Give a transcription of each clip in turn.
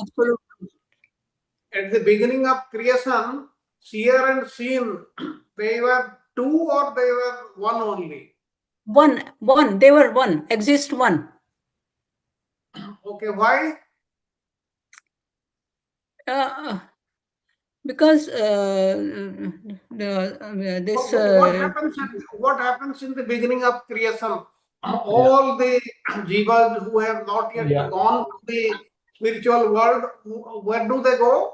absolute. At the beginning of creation, seer and seen, they were two or they were one only? One. They were one. Exist one. Okay, why? Because this. What happens in the beginning of creation? All the jivas who have not yet gone to the spiritual world, where do they go?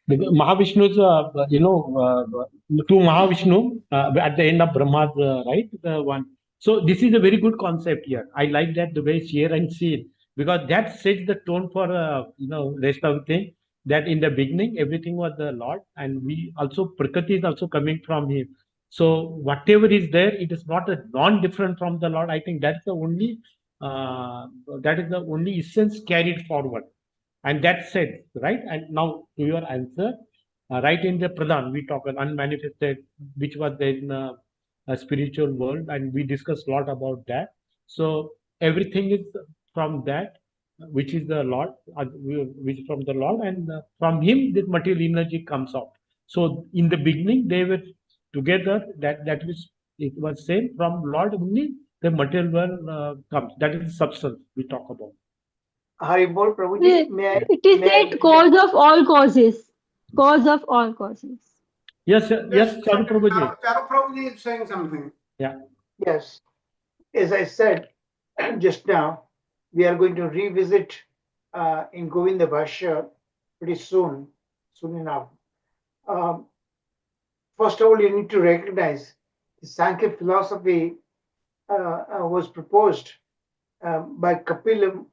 Mahavishnu's, to Mahavishnu at the end of Brahma's, right? The one. So this is a very good concept here. I like that the way share and see, because that sets the tone for rest of the thing. That in the beginning everything was the Lord, and we also Prakriti is also coming from Him. So whatever is there, it is not a non-different from the Lord. I think that's the only essence carried forward. And that's it, right? And now to your answer, right in the Pradhan, we talk about unmanifested, which was there in a spiritual world, and we discussed a lot about that. So everything is from that, which is the Lord, which is from the Lord, and from Him this material energy comes out. So in the beginning, they were together. That was it was same from Lord only. The material world comes. That is substance we talk about. Haribol Prabhuji, it is said cause of all causes. Cause of all causes. Yes, Charu Prabhuji. Charu Prabhuji is saying something. Yeah. Yes. As I said just now, we are going to revisit in Govinda Bhashya pretty soon enough. First of all, you need to recognize the Sankhya philosophy was proposed by Kapila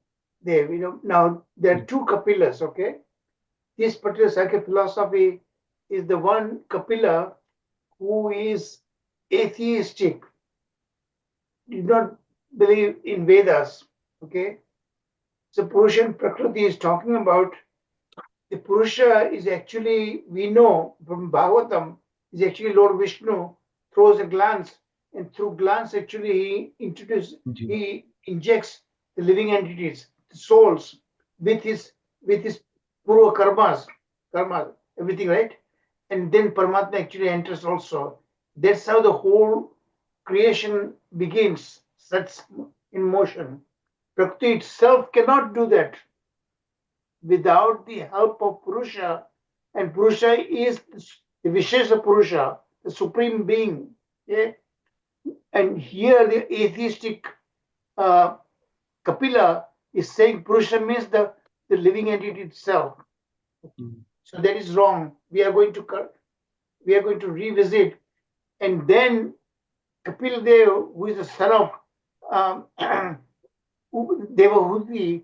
Dev. Now there are two Kapilas, okay? This particular Sankhya philosophy is the one Kapila who is atheistic, did not believe in Vedas, okay? So Purusha and Prakriti is talking about the Purusha is actually, we know from Bhagavatam, is actually Lord Vishnu throws a glance, and through glance actually he injects the living entities, the souls, with his purva karmas, everything, right? And then Paramatma actually enters also. That's how the whole creation begins, sets in motion. Prakriti itself cannot do that without the help of Purusha, and Purusha is the Vishesha Purusha, the supreme being. Yeah? And here the atheistic Kapila is saying Purusha means the living entity itself. So that is wrong. We are going to revisit, and then Kapil Dev, who is the son of Devahuti,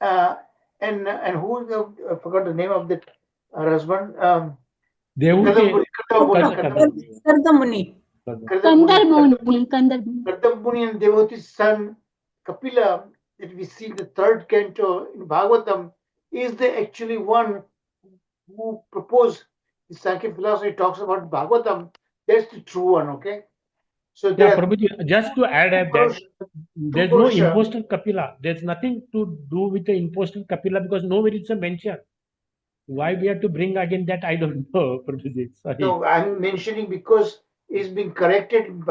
and who is I forgot the name of that husband. Kardamuni. Kandarbuni and Devahuti's son Kapila, that we see the third canto in Bhagavatam, is the actually one who proposed the Sankhya philosophy. Talks about Bhagavatam. That's the true one, okay? So Prabhuji, just to add that there's no impostor Kapila. There's nothing to do with the impostor Kapila, because nowhere it's a mention. Why we have to bring again that, I don't know, Prabhuji. Sorry. No, I'm mentioning because it's been corrected in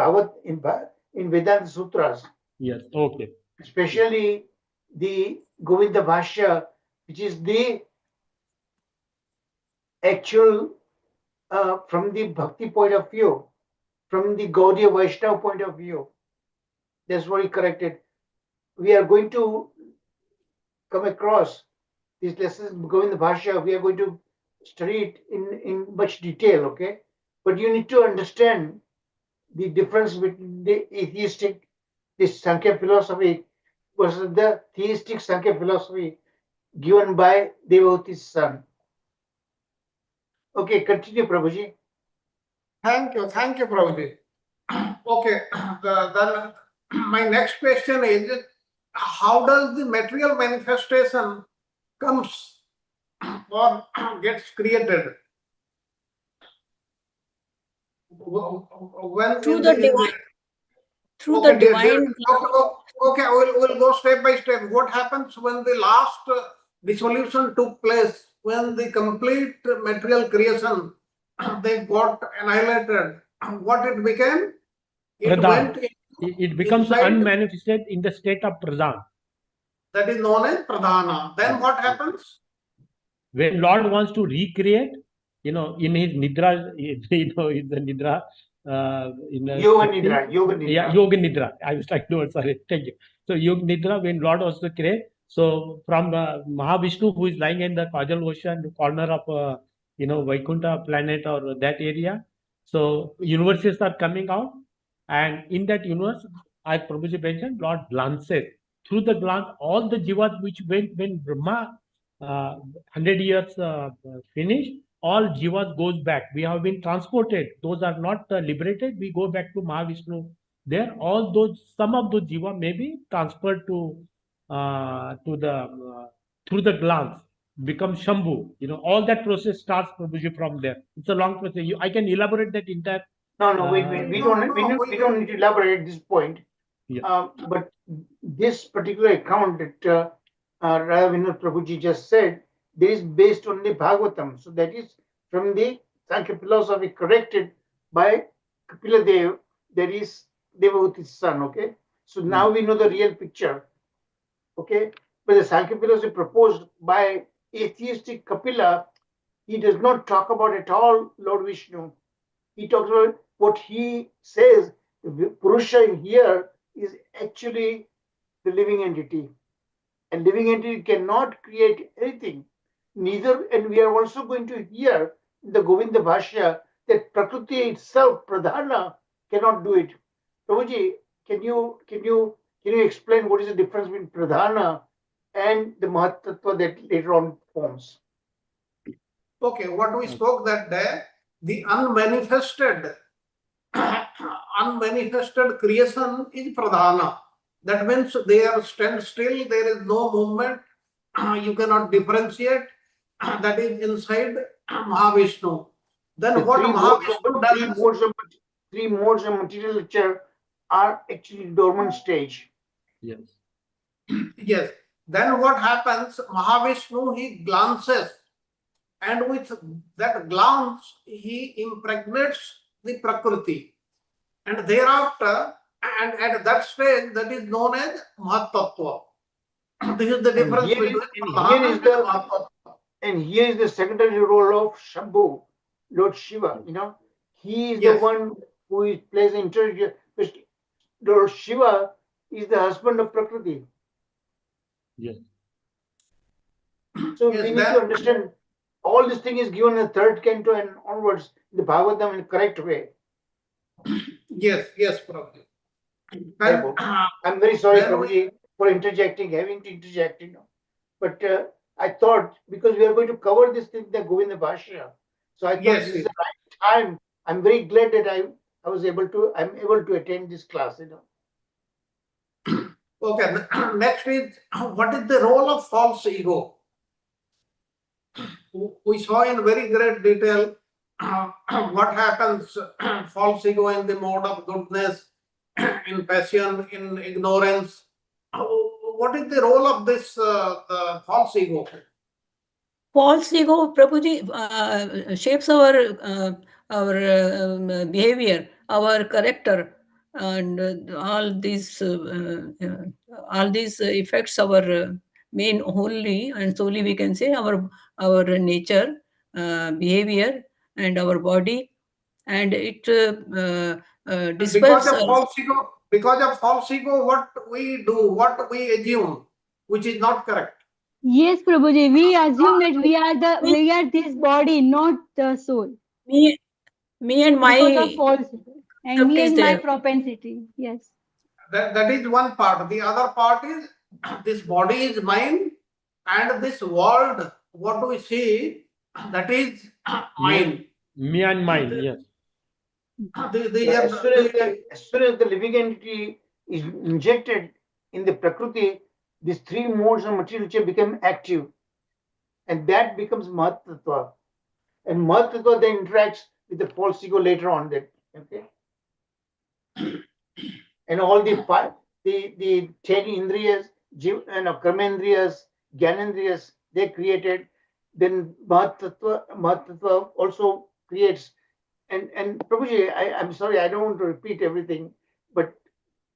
Vedanta Sutras. Yes, okay. Especially the Govinda Bhashya, which is the actual from the bhakti point of view, from the Gaudiya Vaishnava point of view. That's what he corrected. We are going to come across these lessons, Govinda Bhashya. We are going to study it in much detail, okay? But you need to understand the difference between the atheistic, this Sankhya philosophy, versus the theistic Sankhya philosophy given by Devahuti's son. Okay, continue, Prabhuji. Thank you, Prabhuji. Okay, then my next question is, how does the material manifestation comes or gets created? Through the divine. Okay, we'll go step by step. What happens when the last dissolution took place, when the complete material creation they got annihilated, what it became? It Pradhan. went It becomes inside, unmanifested in the state of Pradhan. that is known as Pradhana. Then what happens? When Lord wants to recreate, in his Nidra, in the Nidra, in the Yoga Shakti- Nidra, Yoga Nidra. Yeah, Yoga Nidra. I was like, no, sorry, thank you. So Yoga Nidra, when Lord wants to create, so from Mahavishnu, who is lying in the causal ocean, corner of, Vaikuntha planet or that area, so universes are coming out, and in that universe, as Prabhuji mentioned, Lord glances. Through the glance, all the jivas which when Brahma 100 years finished, all jivas goes back. We have been transported. Those are not liberated. We go back to Mahavishnu. There, all those, some of those jiva may be transferred to the through the glance, become Shambhu. All that process starts, Prabhuji, from there. It's a long process. I can elaborate that entire. No, wait. We don't need to elaborate at this point. Yeah. But this particular account that Radha Vinod Prabhuji just said, this is based on the Bhagavatam. So that is from the Sankhya philosophy corrected by Kapila Dev, that is Devavuti's son. Okay, so now we know the real picture. Okay, but the Sankhya philosophy proposed by atheistic Kapila, he does not talk about at all Lord Vishnu. He talks about what he says. Purusha in here is actually the living entity, and living entity cannot create anything. Neither, and we are also going to hear in the Govinda Bhashya that Prakriti itself, Pradhana, cannot do it. Prabhuji, can you explain what is the difference between Pradhana and the Mahatattva that later on forms? Okay, what we spoke that day, the unmanifested creation is Pradhana. That means they are stand still, there is no movement, you cannot differentiate, that is inside Mahavishnu. Then The what Mahavishnu does? Three modes of material nature are actually dormant stage. Yes. Yes. Then what happens? Mahavishnu, he glances, and with that glance, he impregnates the Prakriti. And thereafter, and at that stage, that is known as Mahatattva. This is the difference between Pradhana and Mahatattva. And here is the secondary role of Shambhu, Lord Shiva. He is the one who plays intermediate. Lord Shiva is the husband of Prakriti. Yes. So we need to understand all this thing is given in the third canto and onwards in the Bhagavatam in the correct way. Yes, Prabhuji. I'm very sorry, Prabhuji, for having to interject, But I thought, because we are going to cover this thing, the Govinda Bhashya, so I thought this is the right time. I'm very glad that I'm able to attend this class, Okay, next is, what is the role of false ego? We saw in very great detail what happens, false ego in the mode of goodness, in passion, in ignorance. What is the role of this false ego? False ego, Prabhuji, shapes our behavior, our character, and all these affects our main wholly and solely, we can say, our nature, behavior, and our body, and it Because dispels of false ego, what we do, what we assume, which is not correct. Yes, Prabhuji, we assume that we are this body, not the soul. me and my Because of false, and me and my there. propensity. Yes. That is one part. The other part is this body is mine, and this world, what we see, that is mine. Me and mine, yes. As soon as the living entity is injected in the Prakriti, these three modes of material nature become active, and that becomes Mahatattva. And Mahatattva then interacts with the false ego later on. Okay, and all the 10 indriyas, karmendriyas, gyanendriyas, they created. Then Mahatattva also creates. And Prabhuji, I'm sorry, I don't want to repeat everything, but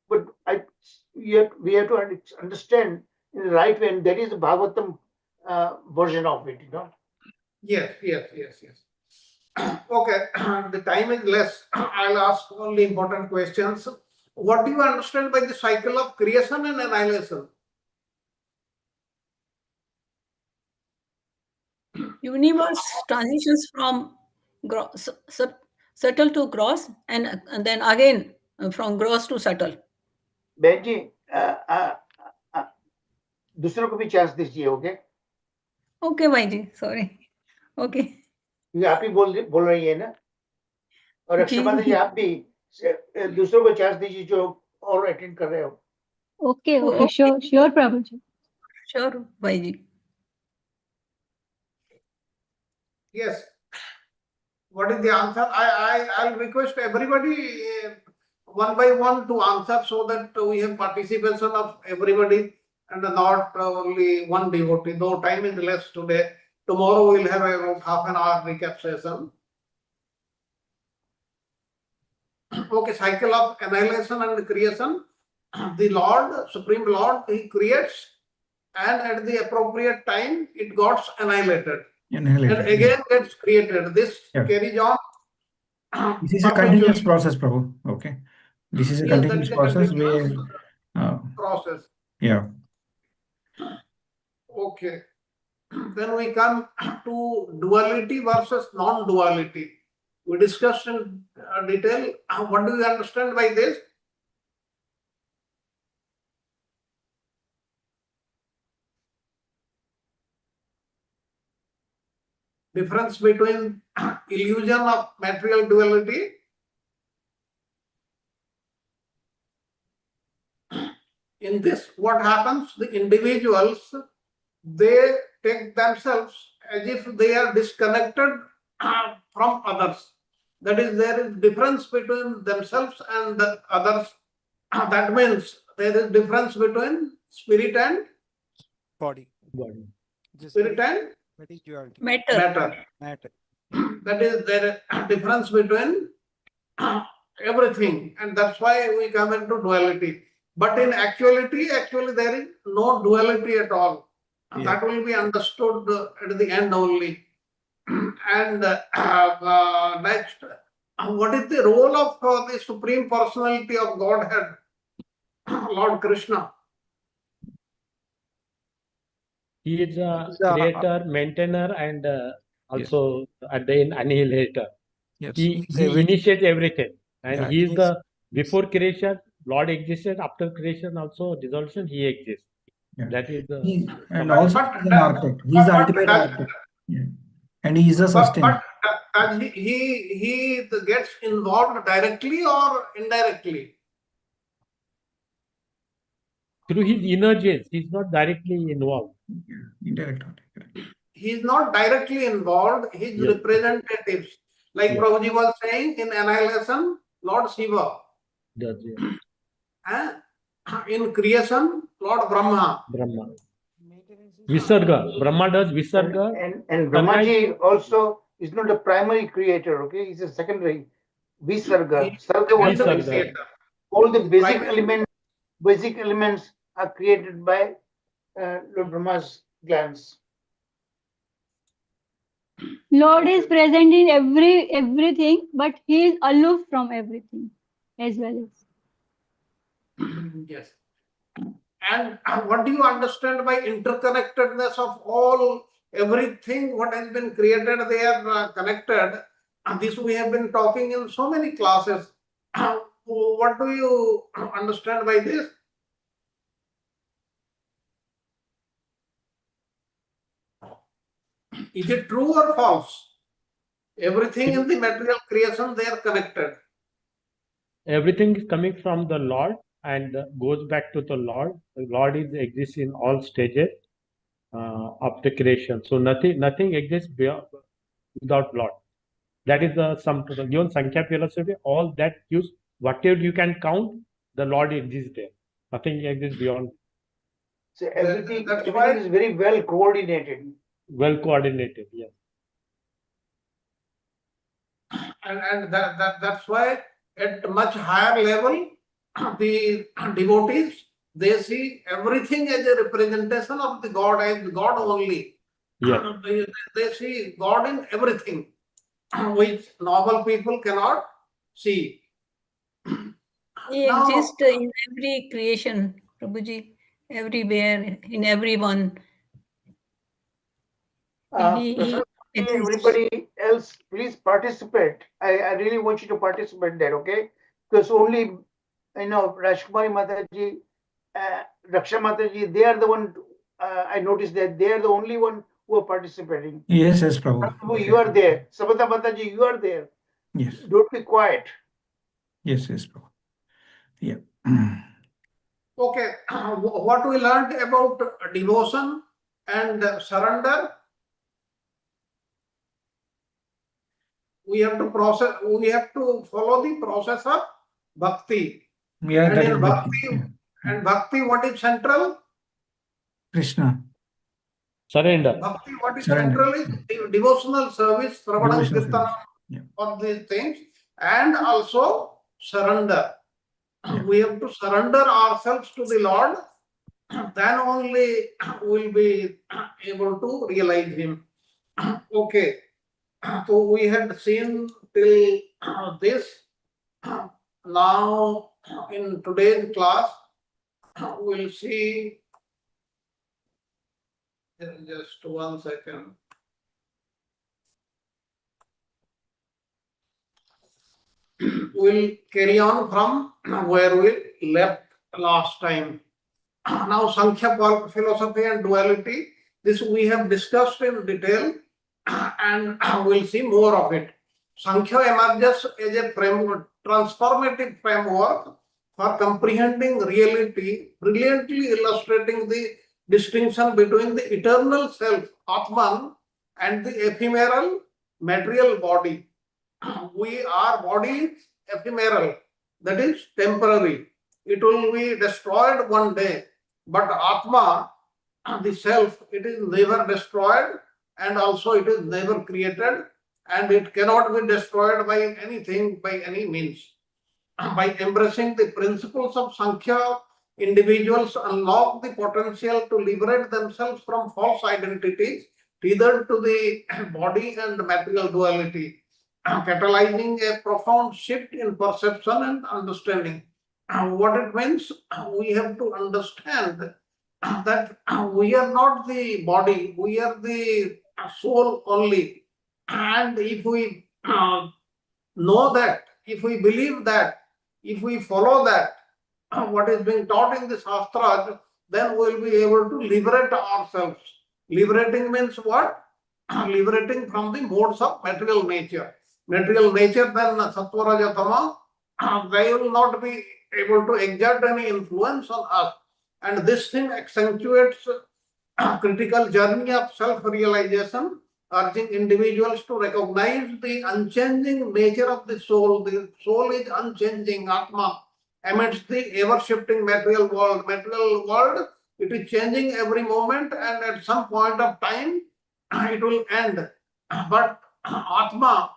we have to understand in the right way, and that is the Bhagavatam version of it, Yes. Okay, the time is less. I'll ask only important questions. What do you understand by the cycle of creation and annihilation? Universe transitions from subtle to gross, and then again from gross to subtle. बहन जी दूसरों को भी chance दीजिए, okay? Okay भाई जी, sorry. Okay क्योंकि आप ही बोल रही है ना, और अक्षय माता जी जी आप भी दूसरों को चांस दीजिए जो और अटेंड कर रहे हो। Okay, okay, sure, Prabhuji. Sure भाई जी। Yes. What is the answer? I'll request everybody one by one to answer so that we have participation of everybody and not only one devotee. Though time is less today, tomorrow we'll have about half an hour recap session. Okay, cycle of annihilation and creation. The Lord, Supreme Lord, He creates, and at the appropriate time it got annihilated. And again gets created. This carries on. This is a continuous process, Prabhu. Okay. This is a Yes, that continuous is a process continuous where, process. yeah. Okay. Then we come to duality versus non-duality. We discussed in detail. What do you understand by this? Difference between illusion of material duality in this, what happens? The individuals, they take themselves as if they are disconnected from others. That is, there is difference between themselves and the others. That means there is difference between spirit and body. spirit and That is duality. matter. Matter. That is, there is difference between everything, and that's why we come into duality. But in actuality, there is no duality at all. Yeah. That will be understood at the end only. And next, what is the role of the Supreme Personality of Godhead, Lord Krishna? He is a creator, maintainer, and also at the end annihilator. Yes. He everything. initiates everything, and Yeah, he is he the before creation. Lord existed. After creation, also dissolution, he exists. Yeah. That is the And also But- he's an architect. He's the ultimate architect. Yeah. And he is a sustainer. But he gets involved directly or indirectly? through his inner genes. He's not directly involved. Yeah. Indirect architect. He is not directly involved. His Yes. representatives, like Yes. Prabhuji was saying in annihilation, Lord Shiva. That's it. In creation, Lord Brahma. Brahma. Visarga. Brahma does Visarga. And Brahmaji also is not the primary creator, okay? He's a secondary. Visarga. Sarga was Secondary Visarga. creator. all the Primary. basic elements are created by Lord Brahma's glands. Lord is present in everything, but he is aloof from everything as well as. Yes. And what do you understand by interconnectedness of everything what has been created? They are connected. And this we have been talking in so many classes. What do you understand by this? Is it true or false? Everything in the material creation, they are connected. Everything is coming from the Lord and goes back to the Lord. The Lord exists in all stages of the creation. So nothing exists without Lord. That is the sum total. Given Sankhya philosophy, all that use whatever you can count, the Lord exists there. Nothing exists beyond. So everything That's why is very well coordinated. Well coordinated, yes. and that's why at much higher level the devotees, they see everything as a representation of the God, as God only. Yes. They see God in everything, which normal people cannot see. He Now, exists in every creation, Prabhuji, everywhere, in everyone. He exists. Everybody else, please participate. I really want you to participate there, okay? Because only, Rashkumari Mataji, Raksha Mataji, they are the one, I noticed that they are the only one who are participating. Yes, yes, Prabhu. Prabhu, you are there. Sabata Mataji, you are there. Yes, Don't be quiet. yes, Prabhu. Yeah. okay, what we learned about devotion and surrender, we have to follow the process of bhakti. Yeah, And that in is bhakti, yeah. bhakti, what is central? Krishna. Surrender. Bhakti, what is Surrender. central is devotional service, Pravadam Devotional Kirtanam, service. Yeah. all these things, and also surrender. Yeah. We have to surrender ourselves to the Lord, then only we'll be able to realize Him. Okay, so we had seen till this. Now, in today's class, we'll see. Just 1 second. We'll carry on from where we left last time. Now, Sankhya philosophy and duality, this we have discussed in detail, and we'll see more of it. Sankhya emerges as a framework, transformative framework for comprehending reality, brilliantly illustrating the distinction between the eternal self, Atman, and the ephemeral material body. We are body ephemeral, that is temporary. It will be destroyed one day. But Atma, the self, it is never destroyed, and also it is never created, and it cannot be destroyed by anything, by any means. By embracing the principles of Sankhya, individuals unlock the potential to liberate themselves from false identities tethered to the body and material duality, catalyzing a profound shift in perception and understanding. What it means, we have to understand that we are not the body, we are the soul only. And if we know that, if we believe that, if we follow that, what is being taught in the Shastras, then we will be able to liberate ourselves. Liberating means what? Liberating from the modes of material nature. Material nature, then Sattva, Raja, Tama, they will not be able to exert any influence on us. And this thing accentuates critical journey of self-realization, urging individuals to recognize the unchanging nature of the soul. The soul is unchanging, Atma, amidst the ever-shifting material world. Material world, it is changing every moment, and at some point of time, it will end. But Atma,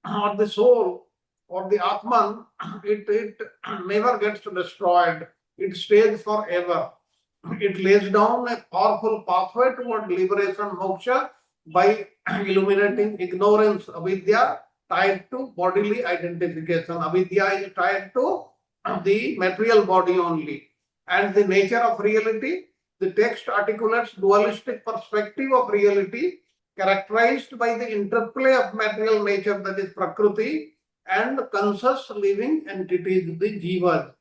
or the soul, or the Atman, it never gets destroyed. It stays forever. It lays down a powerful pathway toward liberation, moksha, by illuminating ignorance, avidya, tied to bodily identification. Avidya is tied to the material body only. And the nature of reality, the text articulates dualistic perspective of reality, characterized by the interplay of material nature, that is Prakriti, and conscious living entities, the jivas,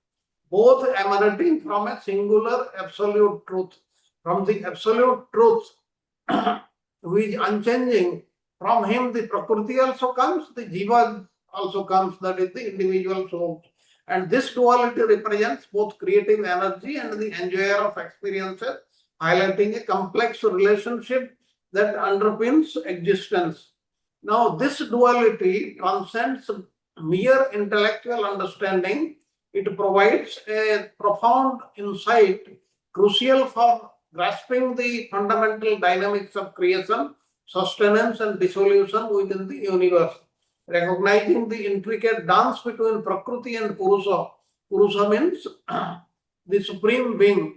both emanating from a singular absolute truth. From the absolute truth, who is unchanging, from him the Prakriti also comes, the Jiva also comes, that is the individual soul. And this duality represents both creative energy and the enjoyer of experiences, highlighting a complex relationship that underpins existence. Now, this duality transcends mere intellectual understanding. It provides a profound insight crucial for grasping the fundamental dynamics of creation, sustenance, and dissolution within the universe, recognizing the intricate dance between Prakriti and Purusa. Purusa means the supreme being.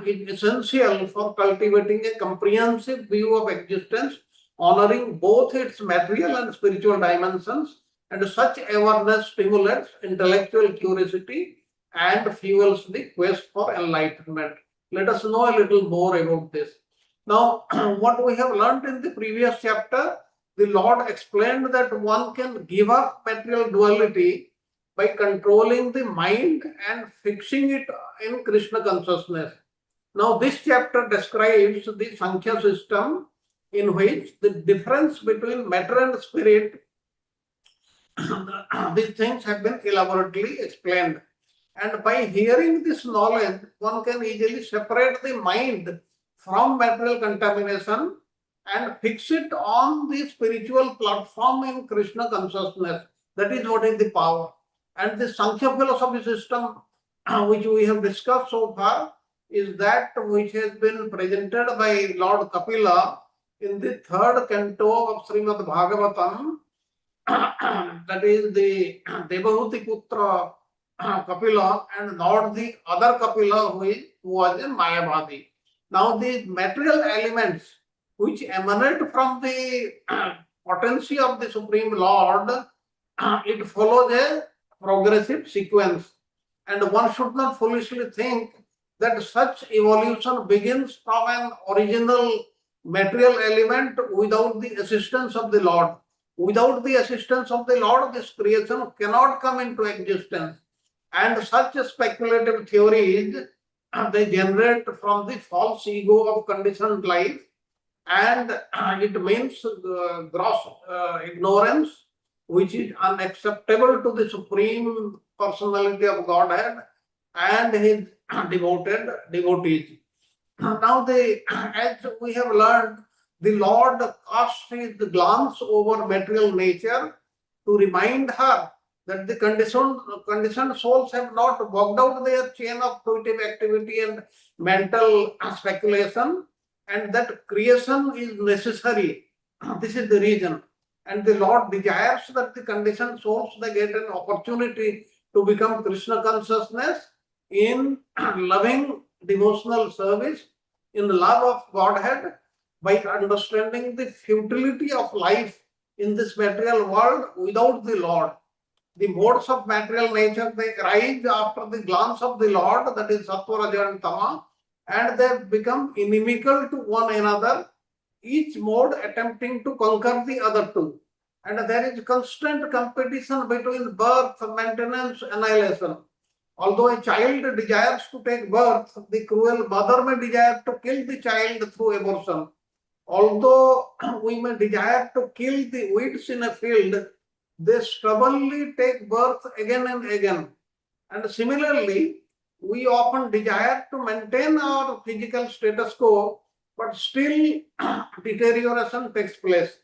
Is essential for cultivating a comprehensive view of existence, honoring both its material and spiritual dimensions, and such awareness stimulates intellectual curiosity and fuels the quest for enlightenment. Let us know a little more about this. Now, what we have learned in the previous chapter, the Lord explained that one can give up material duality by controlling the mind and fixing it in Krishna consciousness. Now, this chapter describes the Sankhya system in which the difference between matter and spirit, these things have been elaborately explained. And by hearing this knowledge, one can easily separate the mind from material contamination and fix it on the spiritual platform in Krishna consciousness. That is what is the power. And the Sankhya philosophy system, which we have discussed so far, is that which has been presented by Lord Kapila in the third canto of Srimad Bhagavatam, that is the Devahuti Putra Kapila, and not the other Kapila who was a Mayavadi. Now, the material elements which emanate from the potency of the Supreme Lord, it follows a progressive sequence. And one should not foolishly think that such evolution begins from an original material element without the assistance of the Lord. Without the assistance of the Lord, this creation cannot come into existence. And such speculative theories, they generate from the false ego of conditioned life, and it means gross ignorance, which is unacceptable to the Supreme Personality of Godhead and his devotees. Now, as we have learned, the Lord casts his glance over material nature to remind her that the conditioned souls have not worked out their chain of fruitive activity and mental speculation, and that creation is necessary. This is the reason. And the Lord desires that the conditioned souls, they get an opportunity to become Krishna consciousness in loving devotional service, in the love of Godhead, by understanding the futility of life in this material world without the Lord. The modes of material nature, they rise after the glance of the Lord, that is Sattva, Raja and Tama, and they become inimical to one another, each mode attempting to conquer the other two. And there is constant competition between birth, maintenance, annihilation. Although a child desires to take birth, the cruel mother may desire to kill the child through abortion. Although we may desire to kill the weeds in a field, they stubbornly take birth again and again. And similarly, we often desire to maintain our physical status quo, but still deterioration takes place.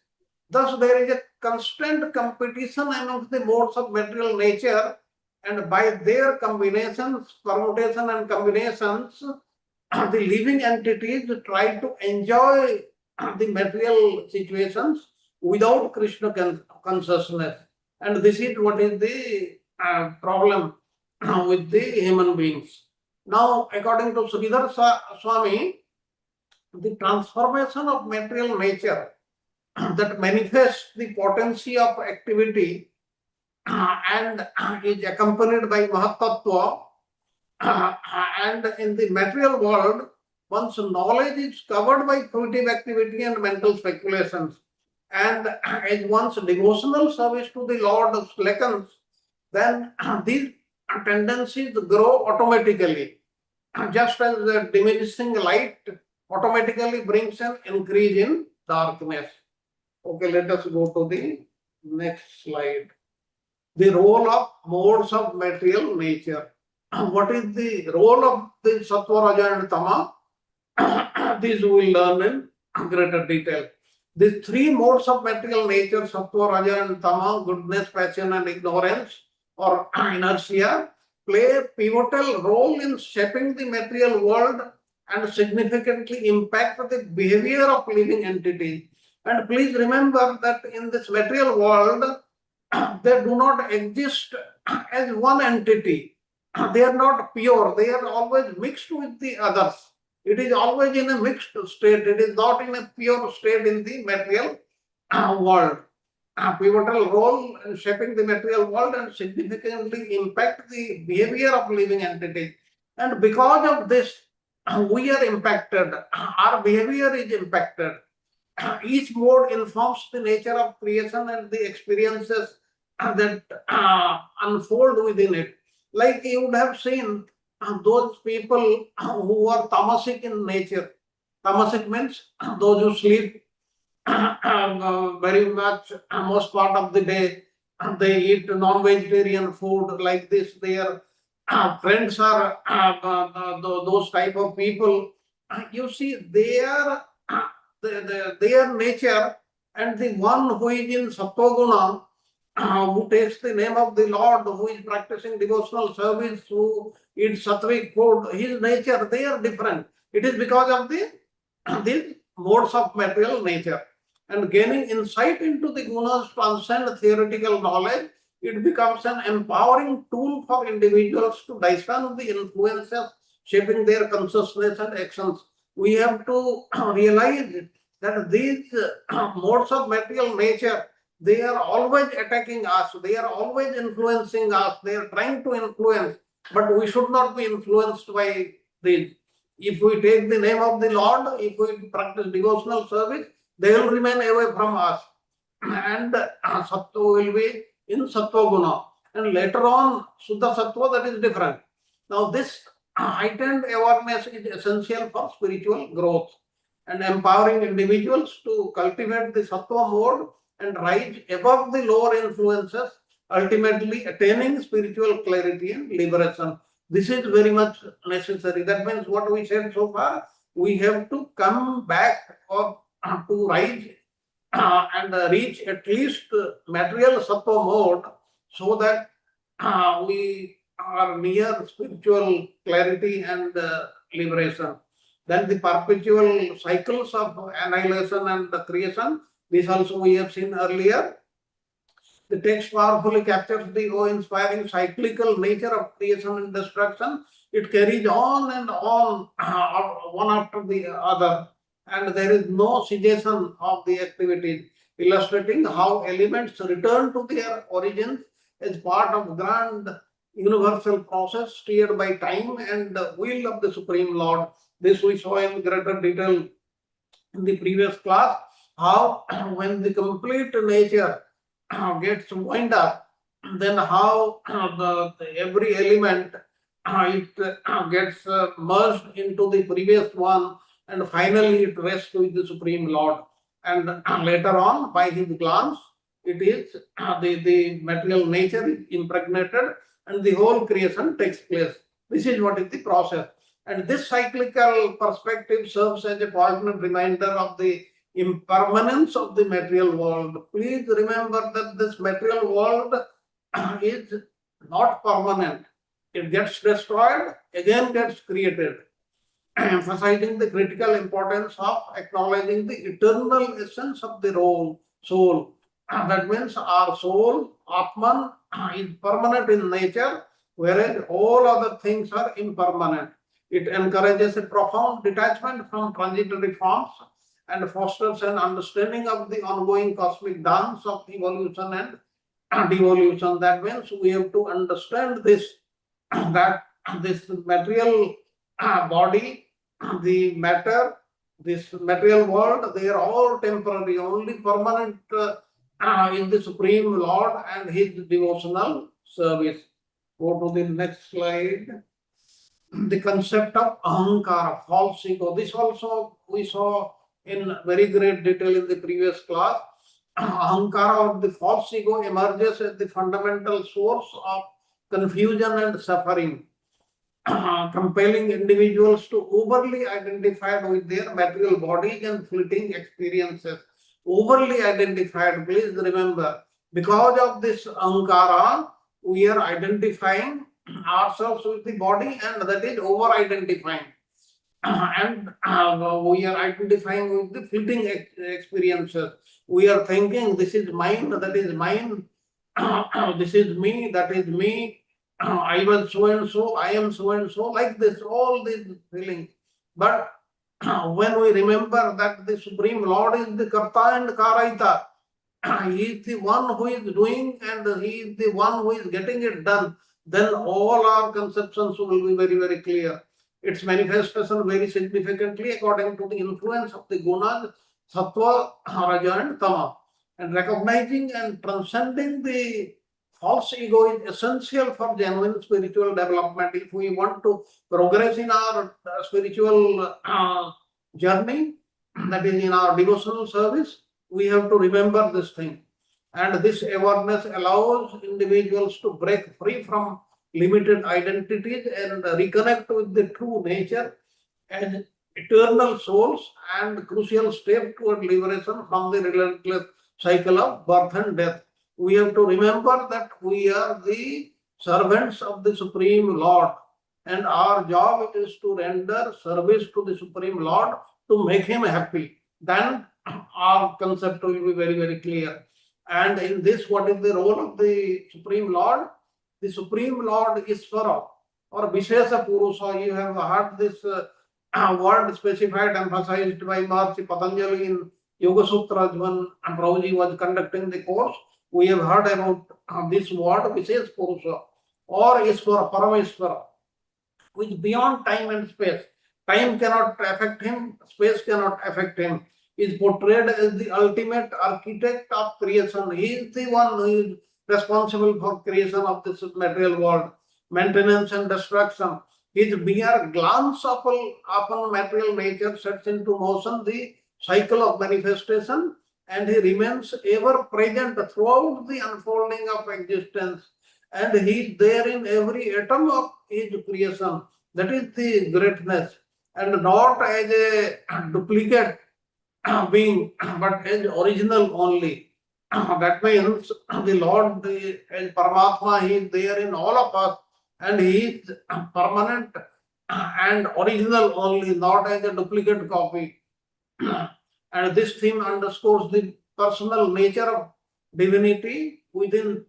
Thus, there is a constant competition amongst the modes of material nature, and by their combinations, permutation and combinations, the living entities try to enjoy the material situations without Krishna consciousness. And this is what is the problem with the human beings. Now, according to Sridhar Swami, the transformation of material nature that manifests the potency of activity and is accompanied by Mahatattva, and in the material world, one's knowledge is covered by fruitive activity and mental speculations. And as one's devotional service to the Lord slackens, then these tendencies grow automatically. Just as the diminishing light automatically brings an increase in darkness. Okay, let us go to the next slide. The role of modes of material nature. What is the role of the Sattva, Raja and Tama? This we will learn in greater detail. The three modes of material nature, Sattva, Raja and Tama, goodness, passion and ignorance or inertia, play a pivotal role in shaping the material world and significantly impact the behavior of living entities. And please remember that in this material world, they do not exist as one entity. They are not pure, they are always mixed with the others. It is always in a mixed state, it is not in a pure state in the material world. A pivotal role in shaping the material world and significantly impact the behavior of living entities. And because of this, we are impacted, our behavior is impacted. Each mode informs the nature of creation and the experiences that unfold within it. Like you would have seen those people who are tamasic in nature. Tamasic means those who sleep very much, most part of the day. They eat non-vegetarian food like this. Their friends are those type of people. You see, their nature, and the one who is in Sattva who takes the name of the Lord, who is practicing devotional service, who eats sattvic food, his nature, they are different. It is because of these modes of material nature. And gaining insight into the gunas transcend theoretical knowledge. It becomes an empowering tool for individuals to discern the influences shaping their consciousness and actions. We have to realize that these modes of material nature, they are always attacking us, they are always influencing us, they are trying to influence, but we should not be influenced by these. If we take the name of the Lord, if we practice devotional service, they will remain away from us. And Sattva will be in Sattva Guna. And later on, Suddha Sattva, that is different. Now, this heightened awareness is essential for spiritual growth and empowering individuals to cultivate the Sattva mode and rise above the lower influences, ultimately attaining spiritual clarity and liberation. This is very much necessary. That means what we said so far, we have to come back or to rise and reach at least material Sattva mode so that we are near spiritual clarity and liberation. Then the perpetual cycles of annihilation and the creation, this also we have seen earlier. The text powerfully captures the awe-inspiring cyclical nature of creation and destruction. It carries on and on, one after the other, and there is no cessation of the activities, illustrating how elements return to their origins as part of grand universal process steered by time and the will of the Supreme Lord. This we saw in greater detail in the previous class, how when the complete nature gets wound up, then how every element it gets merged into the previous one, and finally it rests with the Supreme Lord. And later on, by his glance, it is the material nature is impregnated and the whole creation takes place. This is what is the process. And this cyclical perspective serves as a poignant reminder of the impermanence of the material world. Please remember that this material world is not permanent. It gets destroyed, again gets created, emphasizing the critical importance of acknowledging the eternal essence of the soul. That means our soul, Atman, is permanent in nature, whereas all other things are impermanent. It encourages a profound detachment from transitory forms and fosters an understanding of the ongoing cosmic dance of evolution and devolution. That means we have to understand this, that this material body, the matter, this material world, they are all temporary. Only permanent is the Supreme Lord and his devotional service. Go to the next slide. The concept of ahankara, false ego. This also we saw in very great detail in the previous class. Ahankara or the false ego emerges as the fundamental source of confusion and suffering, compelling individuals to overly identified with their material bodies and fleeting experiences. Overly identified, please remember, because of this ahankara, we are identifying ourselves with the body, and that is over identifying. and we are identifying with the fleeting experiences. We are thinking this is mine, that is mine, this is me, that is me, I was so and so, I am so and so, like this, all these feelings. But when we remember that the Supreme Lord is the Karta and Karaita, he is the one who is doing and he is the one who is getting it done, then all our conceptions will be very, very clear. Its manifestation very significantly according to the influence of the gunas, sattva, raja and tama. And recognizing and transcending the false ego is essential for genuine spiritual development. If we want to progress in our spiritual journey, that is in our devotional service, we have to remember this thing. And this awareness allows individuals to break free from limited identities and reconnect with the true nature as eternal souls, and crucial step toward liberation from the relentless cycle of birth and death. We have to remember that we are the servants of the Supreme Lord, and our job is to render service to the Supreme Lord to make him happy. Then our concept will be very, very clear. And in this, what is the role of the Supreme Lord? The Supreme Lord is Swara or Vishesha Purusha. You have heard this word specified, emphasized by Maharishi Patanjali in Yoga Sutras when Prabhuji was conducting the course. We have heard about this word, Vishesha Purusha or Iswara, Parameswara, which is beyond time and space. Time cannot affect him, space cannot affect him. He is portrayed as the ultimate architect of creation. He is the one who is responsible for creation of this material world, maintenance and destruction. His mere glance upon material nature sets into motion the cycle of manifestation, and he remains ever present throughout the unfolding of existence. And he is there in every atom of his creation. That is the greatness, and not as a duplicate being, but as original only. That means the Lord, as Paramatma, he is there in all of us, and he is permanent and original only, not as a duplicate copy. And this theme underscores the personal nature of divinity within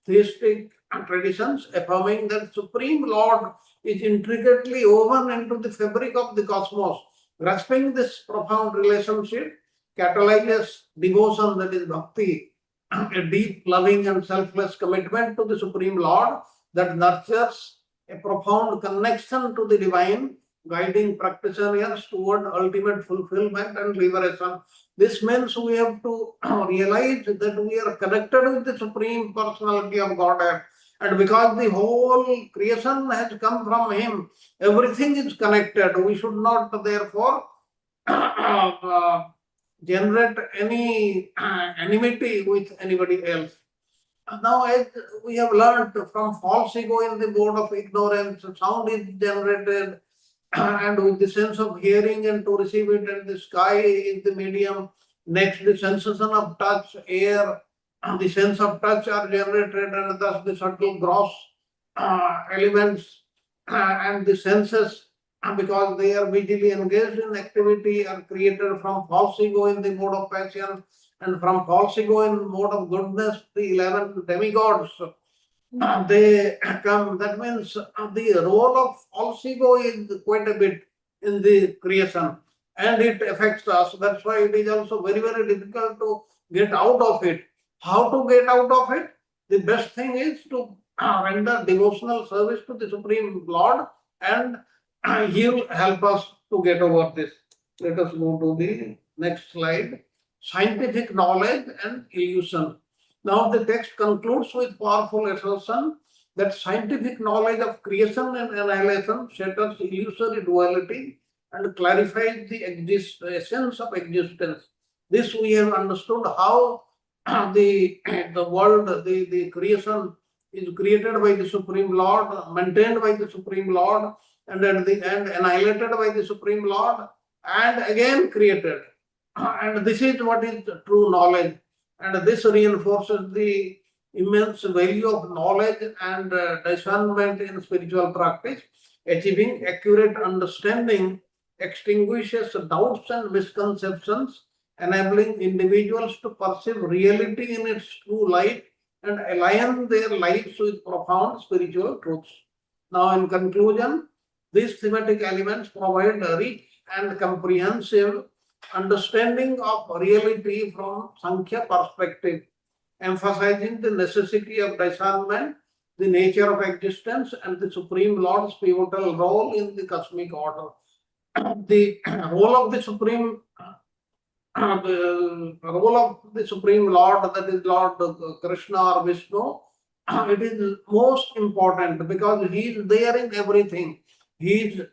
theistic traditions, affirming that Supreme Lord is intricately woven into the fabric of the cosmos. Grasping this profound relationship catalyzes devotion, that is bhakti, a deep, loving, and selfless commitment to the Supreme Lord that nurtures a profound connection to the divine, guiding practitioners toward ultimate fulfillment and liberation. This means we have to realize that we are connected with the Supreme Personality of Godhead. And because the whole creation has come from Him, everything is connected. We should not, therefore, generate any enmity with anybody else. Now, as we have learned from false ego in the mode of ignorance, sound is generated, and with the sense of hearing and to receive it, and the sky is the medium. Next, the sensation of touch, air, and the sense of touch are generated, and thus the subtle gross elements and the senses, because they are vigilantly engaged in activity, are created from false ego in the mode of passion, and from false ego in mode of goodness, the 11 demigods, they come. That means the role of false ego is quite a bit in the creation, and it affects us. That's why it is also very, very difficult to get out of it. How to get out of it? The best thing is to render devotional service to the Supreme Lord, and He will help us to get over this. Let us go to the next slide. Scientific knowledge and illusion. Now the text concludes with powerful assertion that scientific knowledge of creation and annihilation shatters illusory duality and clarifies the essence of existence. This we have understood how the world, the creation is created by the Supreme Lord, maintained by the Supreme Lord, and at the end annihilated by the Supreme Lord, and again created. And this is what is true knowledge. And this reinforces the immense value of knowledge and discernment in spiritual practice. Achieving accurate understanding extinguishes doubts and misconceptions, enabling individuals to perceive reality in its true light and align their lives with profound spiritual truths. Now, in conclusion, these thematic elements provide a rich and comprehensive understanding of reality from Sankhya perspective, emphasizing the necessity of discernment, the nature of existence, and the Supreme Lord's pivotal role in the cosmic order. The role of the Supreme the role of the Supreme Lord, that is Lord Krishna or Vishnu, it is most important because he is there in everything. He is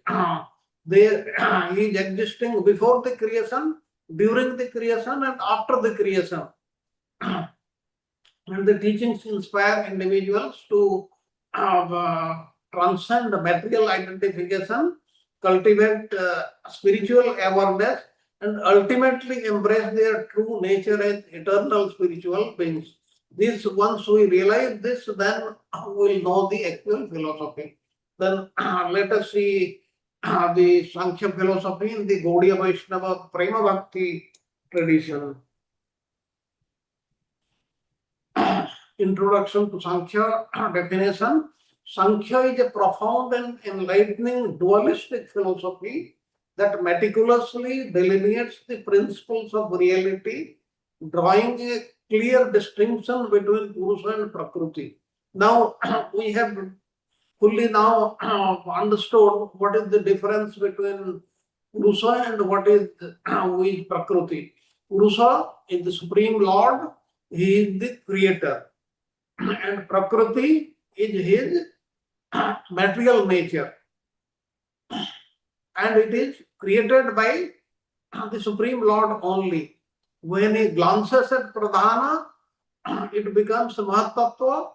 there, he is existing before the creation, during the creation, and after the creation. And the teachings inspire individuals to transcend material identification, cultivate spiritual awareness, and ultimately embrace their true nature as eternal spiritual beings. This, once we realize this, then we will know the actual philosophy. Then let us see the Sankhya philosophy in the Gaudiya Vaishnava Prema Bhakti tradition. Introduction to Sankhya definition. Sankhya is a profound and enlightening dualistic philosophy that meticulously delineates the principles of reality, drawing a clear distinction between Purusha and Prakriti. Now, we have fully now understood what is the difference between Purusha and what is Prakriti. Purusha is the Supreme Lord, he is the creator, and Prakriti is his material nature, and it is created by the Supreme Lord only. When he glances at Pradhana, it becomes Mahatattva,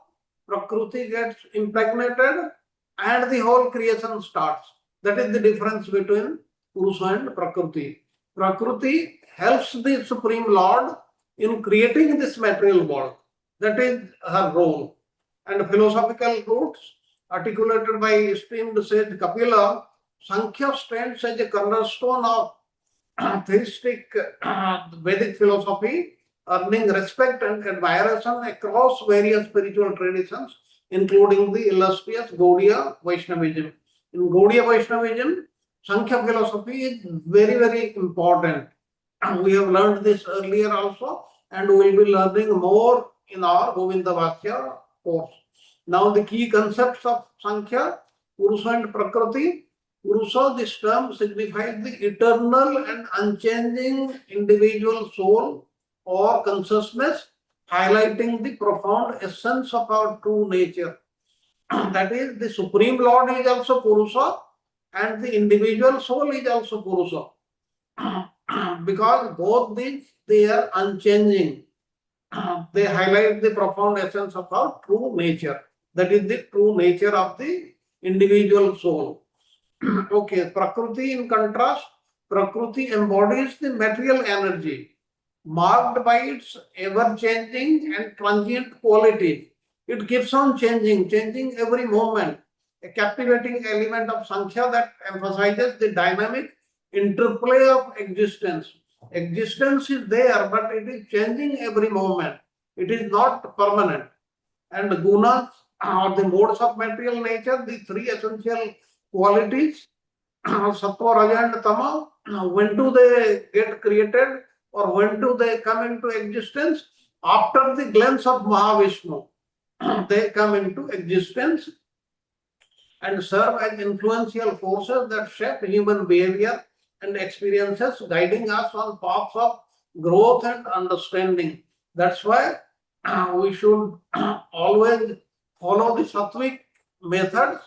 Prakriti gets impregnated, and the whole creation starts. That is the difference between Purusha and Prakriti. Prakriti helps the Supreme Lord in creating this material world. That is her role. And philosophical roots articulated by esteemed sage Kapila, Sankhya stands as a cornerstone of theistic Vedic philosophy, earning respect and admiration across various spiritual traditions, including the illustrious Gaudiya Vaishnavism. In Gaudiya Vaishnavism, Sankhya philosophy is very, very important. We have learned this earlier also, and we will be learning more in our Govinda Vasya course. Now, the key concepts of Sankhya, Purusha and Prakriti. Purusha, this term signifies the eternal and unchanging individual soul or consciousness, highlighting the profound essence of our true nature. That is, the Supreme Lord is also Purusha, and the individual soul is also Purusha. Because both these, they are unchanging. They highlight the profound essence of our true nature. That is the true nature of the individual soul. Okay, Prakriti in contrast, Prakriti embodies the material energy, marked by its ever-changing and transient qualities. It keeps on changing every moment. A captivating element of Sankhya that emphasizes the dynamic interplay of existence. Existence is there, but it is changing every moment. It is not permanent. And gunas, or the modes of material nature, the three essential qualities, sattva, raja, and tama, when do they get created or when do they come into existence? After the glance of Mahavishnu, they come into existence and serve as influential forces that shape human behavior and experiences, guiding us on paths of growth and understanding. That's why we should always follow the sattvic methods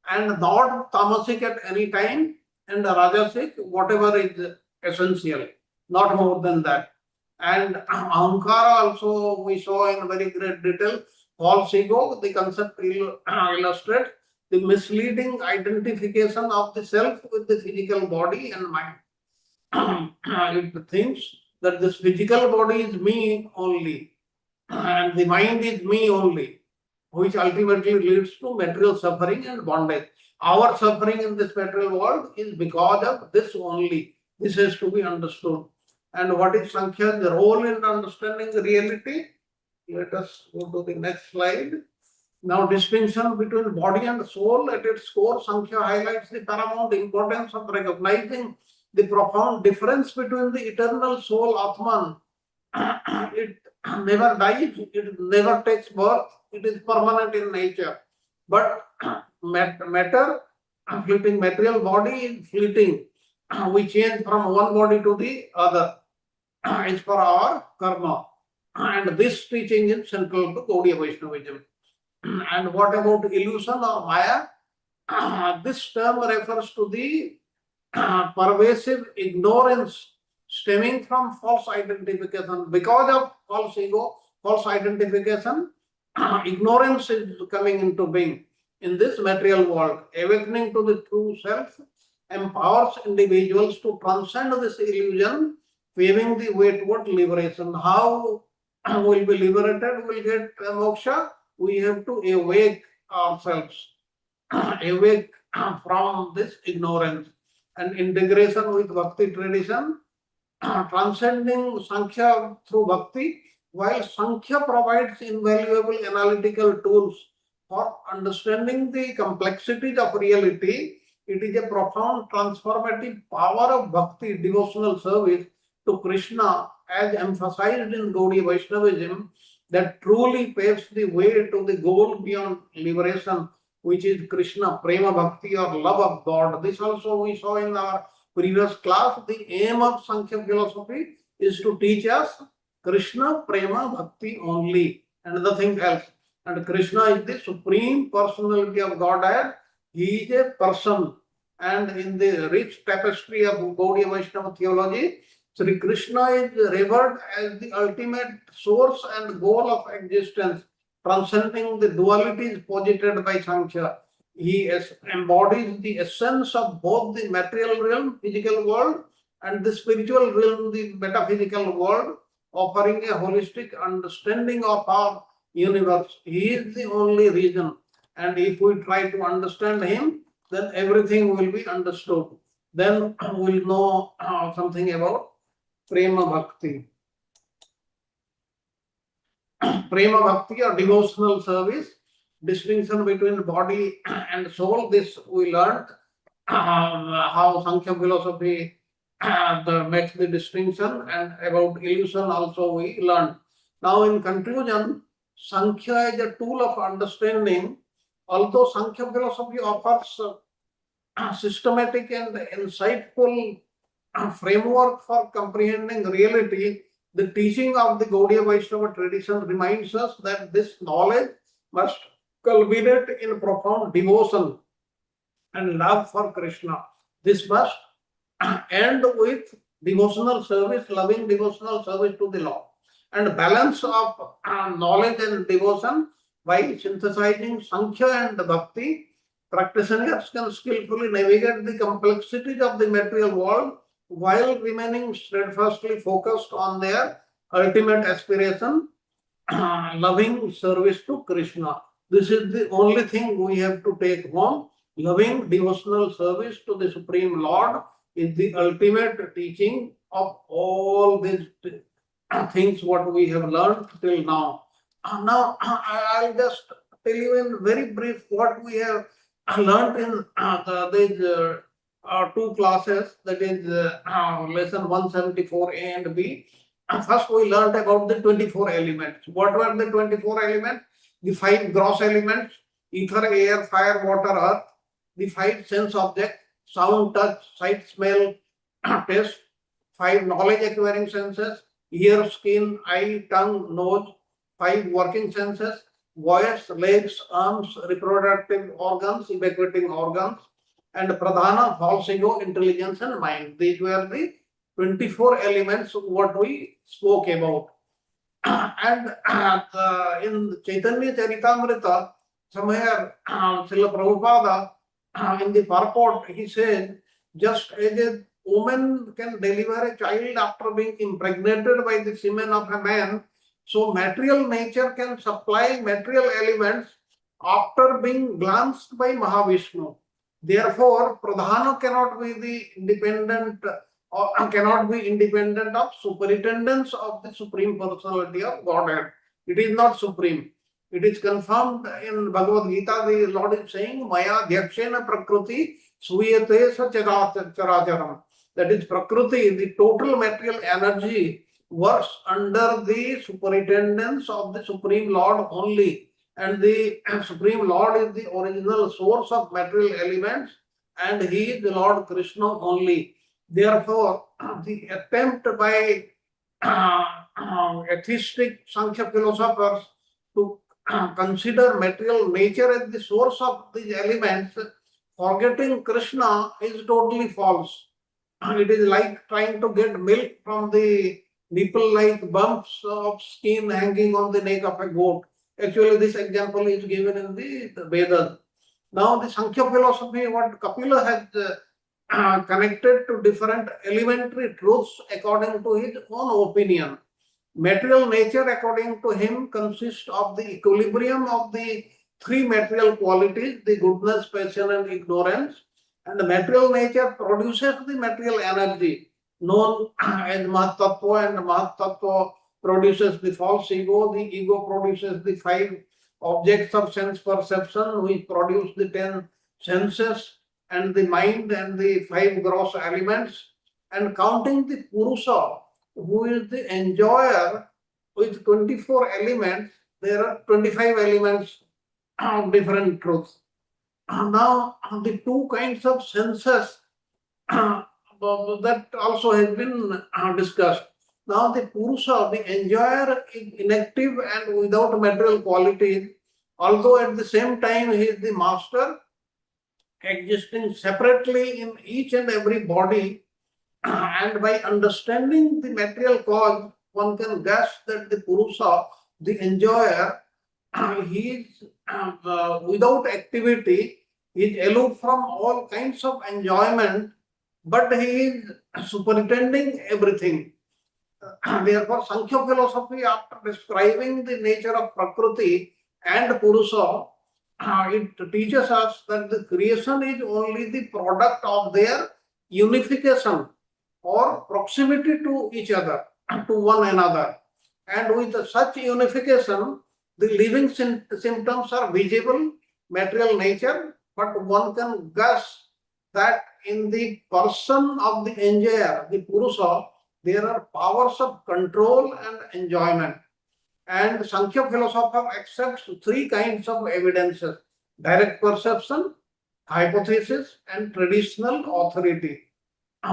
and not tamasic at any time, and rajasic, whatever is essential, not more than that. And ahankara also we saw in very great detail. False ego, the concept illustrates the misleading identification of the self with the physical body and mind. It thinks that this physical body is me only and the mind is me only, which ultimately leads to material suffering and bondage. Our suffering in this material world is because of this only. This has to be understood. And what is Sankhya's role in understanding the reality? Let us go to the next slide. Now, distinction between body and soul at its core, Sankhya highlights the paramount importance of recognizing the profound difference between the eternal soul, Atman. It never dies, it never takes birth, it is permanent in nature. But matter, fleeting material body is fleeting. We change from one body to the other. It's for our karma. And this teaching is central to Gaudiya Vaishnavism. And what about illusion or Maya? This term refers to the pervasive ignorance stemming from false identification. Because of false ego, false identification, ignorance is coming into being in this material world. Awakening to the true self empowers individuals to transcend this illusion, paving the way toward liberation. How will be liberated? Will get moksha? We have to awake ourselves, awake from this ignorance, and integration with Bhakti tradition, transcending Sankhya through Bhakti, while Sankhya provides invaluable analytical tools for understanding the complexities of reality. It is a profound transformative power of Bhakti, devotional service to Krishna, as emphasized in Gaudiya Vaishnavism, that truly paves the way to the goal beyond liberation, which is Krishna, Prema Bhakti, or love of God. This also we saw in our previous class. The aim of Sankhya philosophy is to teach us Krishna, Prema Bhakti only, and nothing else. And Krishna is the supreme personality of Godhead. He is a person. And in the rich tapestry of Gaudiya Vaishnava theology, Sri Krishna is revered as the ultimate source and goal of existence, transcending the dualities posited by Sankhya. He embodies the essence of both the material realm, physical world, and the spiritual realm, the metaphysical world, offering a holistic understanding of our universe. He is the only reason. And if we try to understand him, then everything will be understood. Then we'll know something about Prema Bhakti. Prema Bhakti or devotional service, distinction between body and soul. This we learned how Sankhya philosophy makes the distinction, and about illusion also we learned. Now, in conclusion, Sankhya is a tool of understanding. Although Sankhya philosophy offers systematic and insightful framework for comprehending reality, the teaching of the Gaudiya Vaishnava tradition reminds us that this knowledge must culminate in profound devotion and love for Krishna. This must end with devotional service, loving devotional service to the Lord, and balance of knowledge and devotion by synthesizing Sankhya and Bhakti. Practitioners can skillfully navigate the complexities of the material world while remaining steadfastly focused on their ultimate aspiration, loving service to Krishna. This is the only thing we have to take home. Loving devotional service to the Supreme Lord is the ultimate teaching of all these things what we have learned till now. Now, I'll just tell you in very brief what we have learned in these two classes, that is lesson 174A and B. First, we learned about the 24 elements. What were the 24 elements? The 5 gross elements: ether, air, fire, water, earth. The 5 sense objects: sound, touch, sight, smell, taste. 5 knowledge acquiring senses: ear, skin, eye, tongue, nose. 5 working senses: voice, legs, arms, reproductive organs, evacuating organs. And pradhana, false ego, intelligence, and mind. These were the 24 elements what we spoke about. And in Chaitanya Charitamrita, somewhere Srila Prabhupada, in the purport, he said, just as a woman can deliver a child after being impregnated by the semen of a man, so material nature can supply material elements after being glanced by Mahavishnu. Therefore, Pradhana cannot be the independent or cannot be independent of superintendence of the Supreme Personality of Godhead. It is not supreme. It is confirmed in Bhagavad Gita. The Lord is saying, Maya Dhyakshena Prakriti Suyate Sa Characharam. That is, Prakriti, the total material energy, works under the superintendence of the Supreme Lord only. And the Supreme Lord is the original source of material elements, and He is the Lord Krishna only. Therefore, the attempt by atheistic Sankhya philosophers to consider material nature as the source of these elements, forgetting Krishna, is totally false. It is like trying to get milk from the nipple-like bumps of skin hanging on the neck of a goat. Actually, this example is given in the Vedas. Now, the Sankhya philosophy, what Kapila has connected to different elementary truths according to his own opinion. Material nature, according to him, consists of the equilibrium of the three material qualities, the goodness, passion, and ignorance. And the material nature produces the material energy, known as Mahatattva, and Mahatattva produces the false ego. The ego produces the five objects of sense perception, which produce the 10 senses, and the mind, and the five gross elements. And counting the Purusha, who is the enjoyer with 24 elements, there are 25 elements of different truths. Now, the two kinds of senses that also has been discussed. Now, the Purusha, the enjoyer, is inactive and without material qualities, although at the same time he is the master, existing separately in each and every body. And by understanding the material cause, one can guess that the Purusha, the enjoyer, he is without activity, he is aloof from all kinds of enjoyment, but he is superintending everything. Therefore, Sankhya philosophy, after describing the nature of Prakriti and Purusha, it teaches us that the creation is only the product of their unification or proximity to each other, to one another. And with such unification, the living symptoms are visible, material nature, but one can guess that in the person of the enjoyer, the Purusha, there are powers of control and enjoyment. And Sankhya philosopher accepts three kinds of evidences: direct perception, hypothesis, and traditional authority.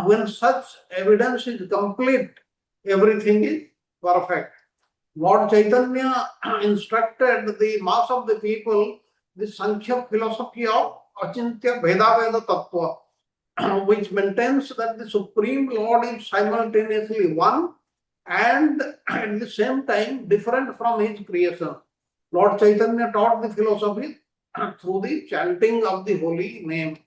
When such evidence is complete, everything is perfect. Lord Chaitanya instructed the mass of the people the Sankhya philosophy of Achintya Veda Veda Tattva, which maintains that the Supreme Lord is simultaneously one and at the same time different from his creation. Lord Chaitanya taught the philosophy through the chanting of the holy name.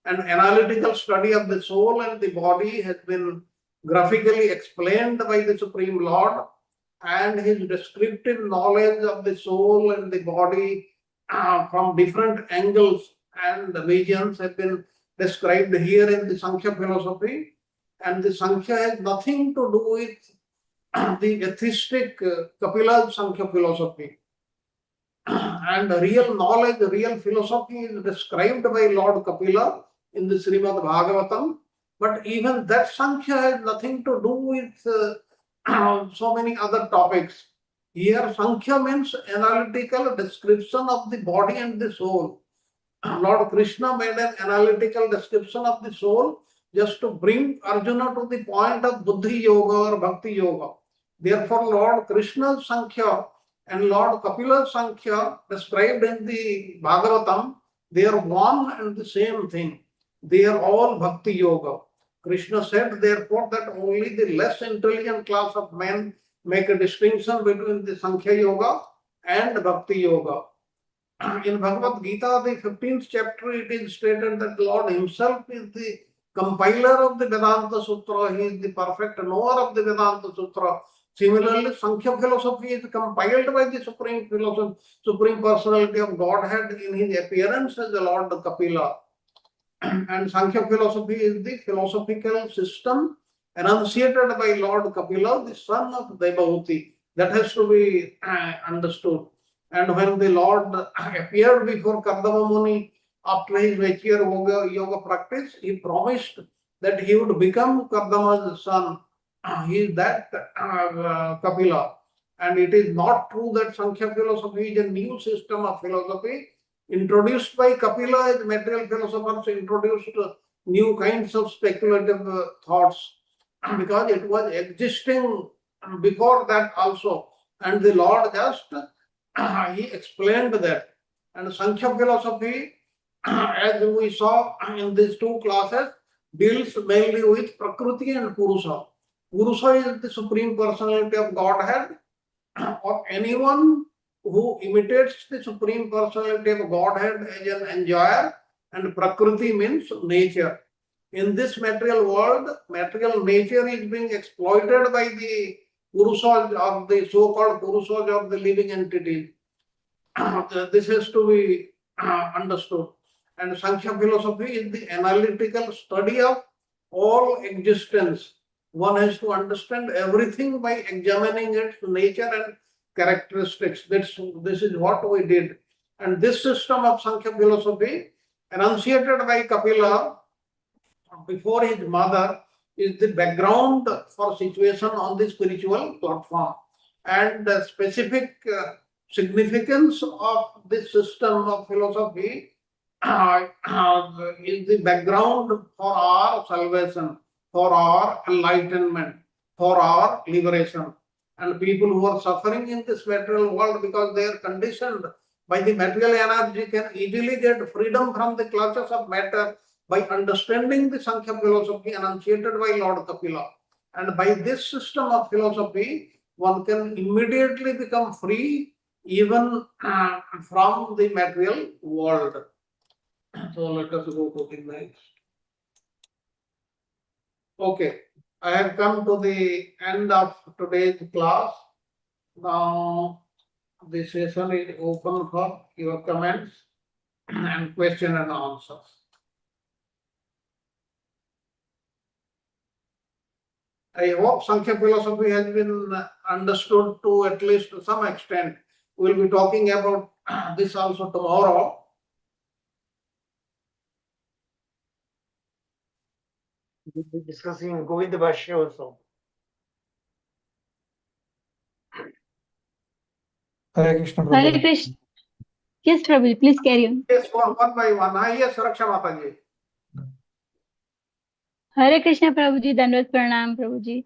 An analytical study of the soul and the body has been graphically explained by the Supreme Lord, and his descriptive knowledge of the soul and the body from different angles and visions have been described here in the Sankhya philosophy. And the Sankhya has nothing to do with the atheistic Kapila Sankhya philosophy. And real knowledge, real philosophy is described by Lord Kapila in the Srimad Bhagavatam, but even that Sankhya has nothing to do with so many other topics. Here, Sankhya means analytical description of the body and the soul. Lord Krishna made an analytical description of the soul just to bring Arjuna to the point of Buddhi Yoga or Bhakti Yoga. Therefore, Lord Krishna's Sankhya and Lord Kapila's Sankhya described in the Bhagavatam, they are one and the same thing. They are all Bhakti Yoga. Krishna said, therefore, that only the less intelligent class of men make a distinction between the Sankhya Yoga and Bhakti Yoga. In Bhagavad Gita, the 15th chapter, it is stated that Lord himself is the compiler of the Vedanta Sutra. He is the perfect knower of the Vedanta Sutra. Similarly, Sankhya philosophy is compiled by the Supreme Personality of Godhead in his appearance as the Lord Kapila. And Sankhya philosophy is the philosophical system enunciated by Lord Kapila, the son of Devahuti. That has to be understood. And when the Lord appeared before Kardama Muni after his mature yoga practice, he promised that he would become Kardama's son. He is that Kapila. And it is not true that Sankhya philosophy is a new system of philosophy introduced by Kapila. As material philosophers introduced new kinds of speculative thoughts because it was existing before that also. And the Lord just he explained that. And Sankhya philosophy, as we saw in these two classes, deals mainly with Prakriti and Purusa. Purusa is the Supreme Personality of Godhead, or anyone who imitates the Supreme Personality of Godhead as an enjoyer, and Prakriti means nature. In this material world, material nature is being exploited by the Purusas, or the so-called Purusas of the living entities. This has to be understood. And Sankhya philosophy is the analytical study of all existence. One has to understand everything by examining its nature and characteristics. This is what we did. And this system of Sankhya philosophy, enunciated by Kapila before his mother, is the background for situation on the spiritual platform. And the specific significance of this system of philosophy is the background for our salvation, for our enlightenment, for our liberation. And people who are suffering in this material world because they are conditioned by the material energy can easily get freedom from the clutches of matter by understanding the Sankhya philosophy enunciated by Lord Kapila. And by this system of philosophy, one can immediately become free even from the material world. So let us go to the next. Okay, I have come to the end of today's class. Now the session is open for your comments and question and answers. I hope Sankhya philosophy has been understood to at least some extent. We'll be talking about this also tomorrow. We'll be discussing Govinda Bhashya also. Hare Krishna, Hare Prabhuji. Krishna. Yes, Prabhuji, please carry on. Yes, one by one. Yes, Raksha Mataji. हरे कृष्णा प्रभु जी, दंडवत प्रणाम प्रभु जी।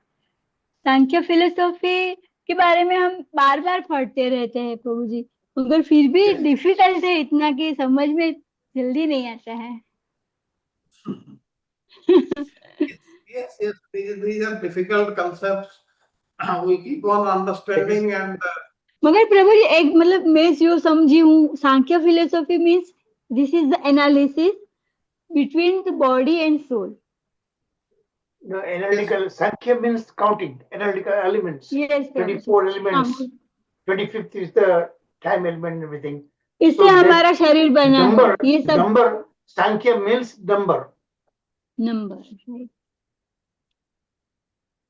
सांख्य philosophy के बारे में हम बार बार पढ़ते रहते हैं प्रभु जी, मगर फिर भी डिफिकल्ट है इतना कि समझ में जल्दी नहीं आता है। Yes, these are difficult concepts. We keep on understanding and मगर प्रभु जी एक मतलब मैं जो समझी हूँ, Sankhya philosophy means this is the analysis between the body and soul. No, analytical Sankhya means counting, analytical elements. Yes, 24 elements. हाँ, 25th is the time element and everything. इससे that हमारा शरीर बना है, number, ये सब number, Sankhya means number. Number, right?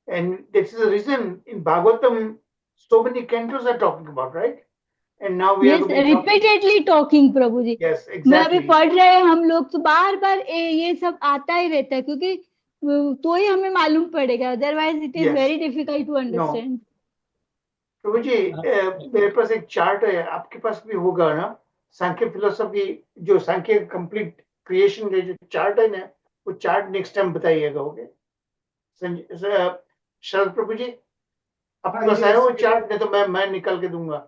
And this is the reason in Bhagavatam, so many cantos are talking about, right? And now we Yes, are going to be talking. repeatedly talking Prabhu ji. Yes, मैं अभी exactly. पढ़ रहे हैं हम लोग, तो बार बार ये सब आता ही रहता है, क्योंकि तो ही हमें मालूम पड़ेगा, otherwise it is Yes. Very difficult to understand. प्रभु जी, मेरे पास एक चार्ट है, आपके पास भी होगा ना, सांख्य फिलोसफी, जो सांख्य कंप्लीट क्रिएशन का जो चार्ट है ना, वो चार्ट नेक्स्ट टाइम बताइएगा। ओके शरद प्रभु जी, आपके पास है वो चार्ट? नहीं तो मैं निकाल के दूंगा।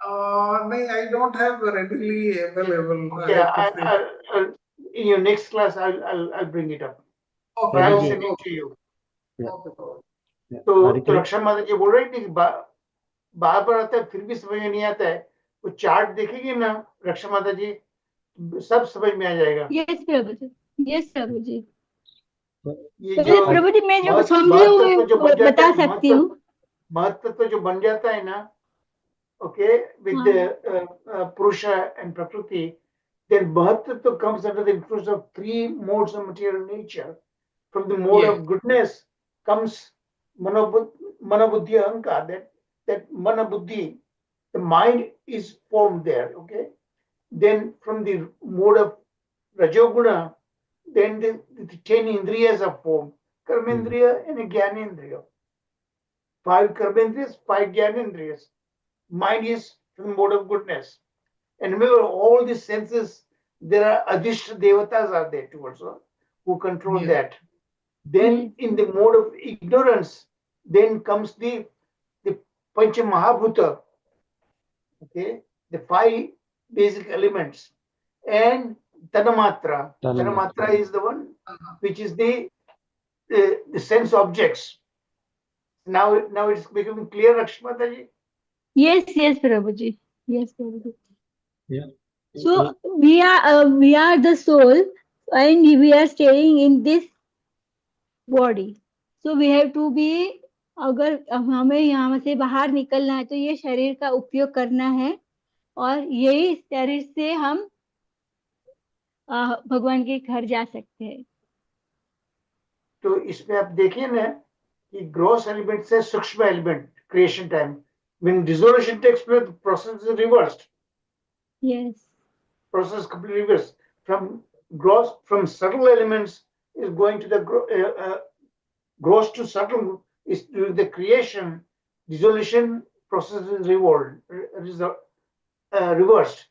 नहीं, I don't have readily available. Okay, in your next class I'll bring it up. Okay, I'll okay, send it okay. to you. Okay. तो रक्षा माता जी बोल रही थी कि बार बार आता है फिर भी समझ में नहीं आता है, वो चार्ट देखेगी ना रक्षा माता जी, सब समझ में आ जाएगा। यस प्रभु जी, यस प्रभु जी। ये जो प्रभु जी मैं जो समझी महत्व जो हूँ बन जाता बता है, सकती हूँ। महत्व जो बन जाता है ना, okay, with the Purusha and Prakriti, then Mahattatva comes under the influence of three modes of material nature. From the mode Yes. of goodness comes Manabuddhi Ahankar, that Manabuddhi, the mind is formed there, okay? Then from the mode of Rajoguna, then the 10 Indriyas are formed, Karmendriya and Jnanendriya. 5 Karmendriyas, 5 Jnanendriyas. Mind is from the mode of goodness. And remember, all these senses, there are Adishta Devatas are there too also, who control Yes. that. Then in the mode of ignorance, then comes the Pancha Mahabhuta, okay, the 5 basic elements, and Tanamatra. Tanamatra is the one which is the sense objects. Now it's becoming clear, Lakshmataji? Yes, Prabhuji. Yes, Prabhuji. Yeah. So we are the soul, and we are staying in this body. So we have to be, अगर हमें यहाँ से बाहर निकलना है तो ये शरीर का उपयोग करना है, और यही शरीर से हम भगवान के घर जा सकते हैं. तो इसमें आप देखिए ना कि ग्रॉस एलिमेंट से सूक्ष्म element creation time, when dissolution takes place, the process is reversed. Yes. Process completely reversed. From subtle elements is going to the gross to subtle is during the creation. Dissolution process is reversed. Reverse.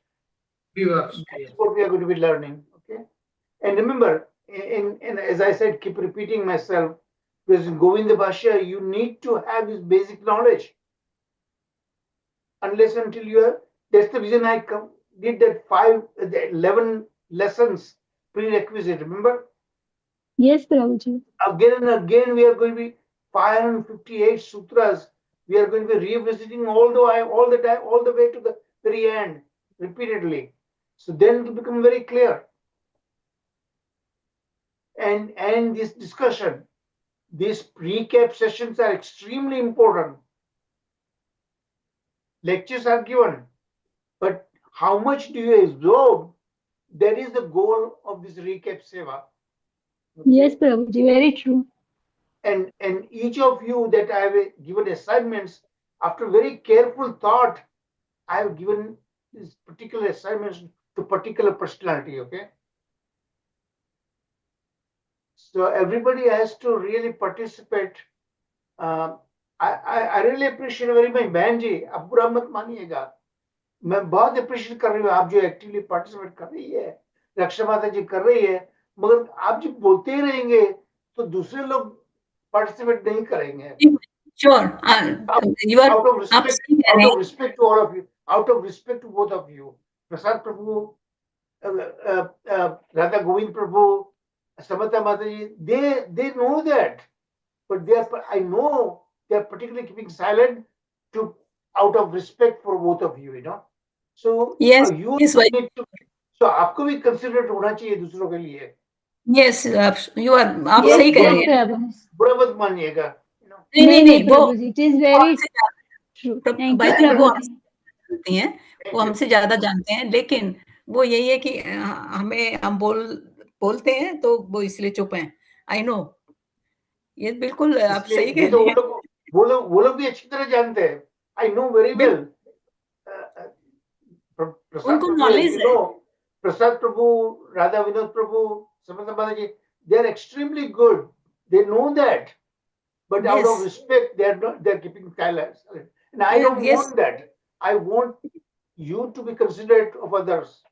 That's Yes. what we are going to be learning. Okay, and remember, and as I said, keep repeating myself, because in Govinda Bhashya, you need to have this basic knowledge. Unless until you are, that's the reason I did that 11 lessons prerequisite. Remember? Yes, Prabhuji. Again and again, we are going to be 558 sutras. We are going to be revisiting all the time, all the way to the very end, repeatedly. So then it will become very clear. And this discussion, these recap sessions are extremely important. Lectures are given, but how much do you absorb? That is the goal of this recap seva. Okay? Yes, Prabhuji, very true. And each of you that I have given assignments, after very careful thought, I have given these particular assignments to particular personality, okay? So everybody has to really participate. I really appreciate very much, बहन जी, आप बुरा मत मानिएगा, मैं बहुत appreciate कर रही हूँ, आप जो एक्टिवली पार्टिसिपेट कर रही है, रक्षा माता जी कर रही है, मगर आप जब बोलते ही रहेंगे तो दूसरे लोग पार्टिसिपेट नहीं करेंगे. Sure. You are out of respect to all of you, out of respect to both of you, Prasad Prabhu, Radha Govind Prabhu, Samata Mataji, they know that, but I know they are particularly keeping silent out of respect for both of you, you know. So yes, you yes, need to, so आपको भी considerate होना चाहिए दूसरों के लिए. Yes, you are, आप Yes, सही कह रहे yes, हैं. Prabhu. बुरा मत मानिएगा. नहीं, वो Prabhuji, it is very true. Thank you, भाई वो Prabhuji. हमसे जानती हैं, वो हमसे ज्यादा जानते हैं, लेकिन वो यही है कि हम बोलते हैं तो वो इसलिए चुप हैं. आई नो, ये बिल्कुल आप सही कह रहे हैं. वो लोग भी अच्छी तरह जानते हैं. I know very well. Prasad उनको Prabhu, नॉलेज है. Prasad Prabhu, Radha Vinod Prabhu, Samantha Balaji, they are extremely good. They know that, but out of respect, they're keeping silence. And I don't want that. I want you to be considerate of others.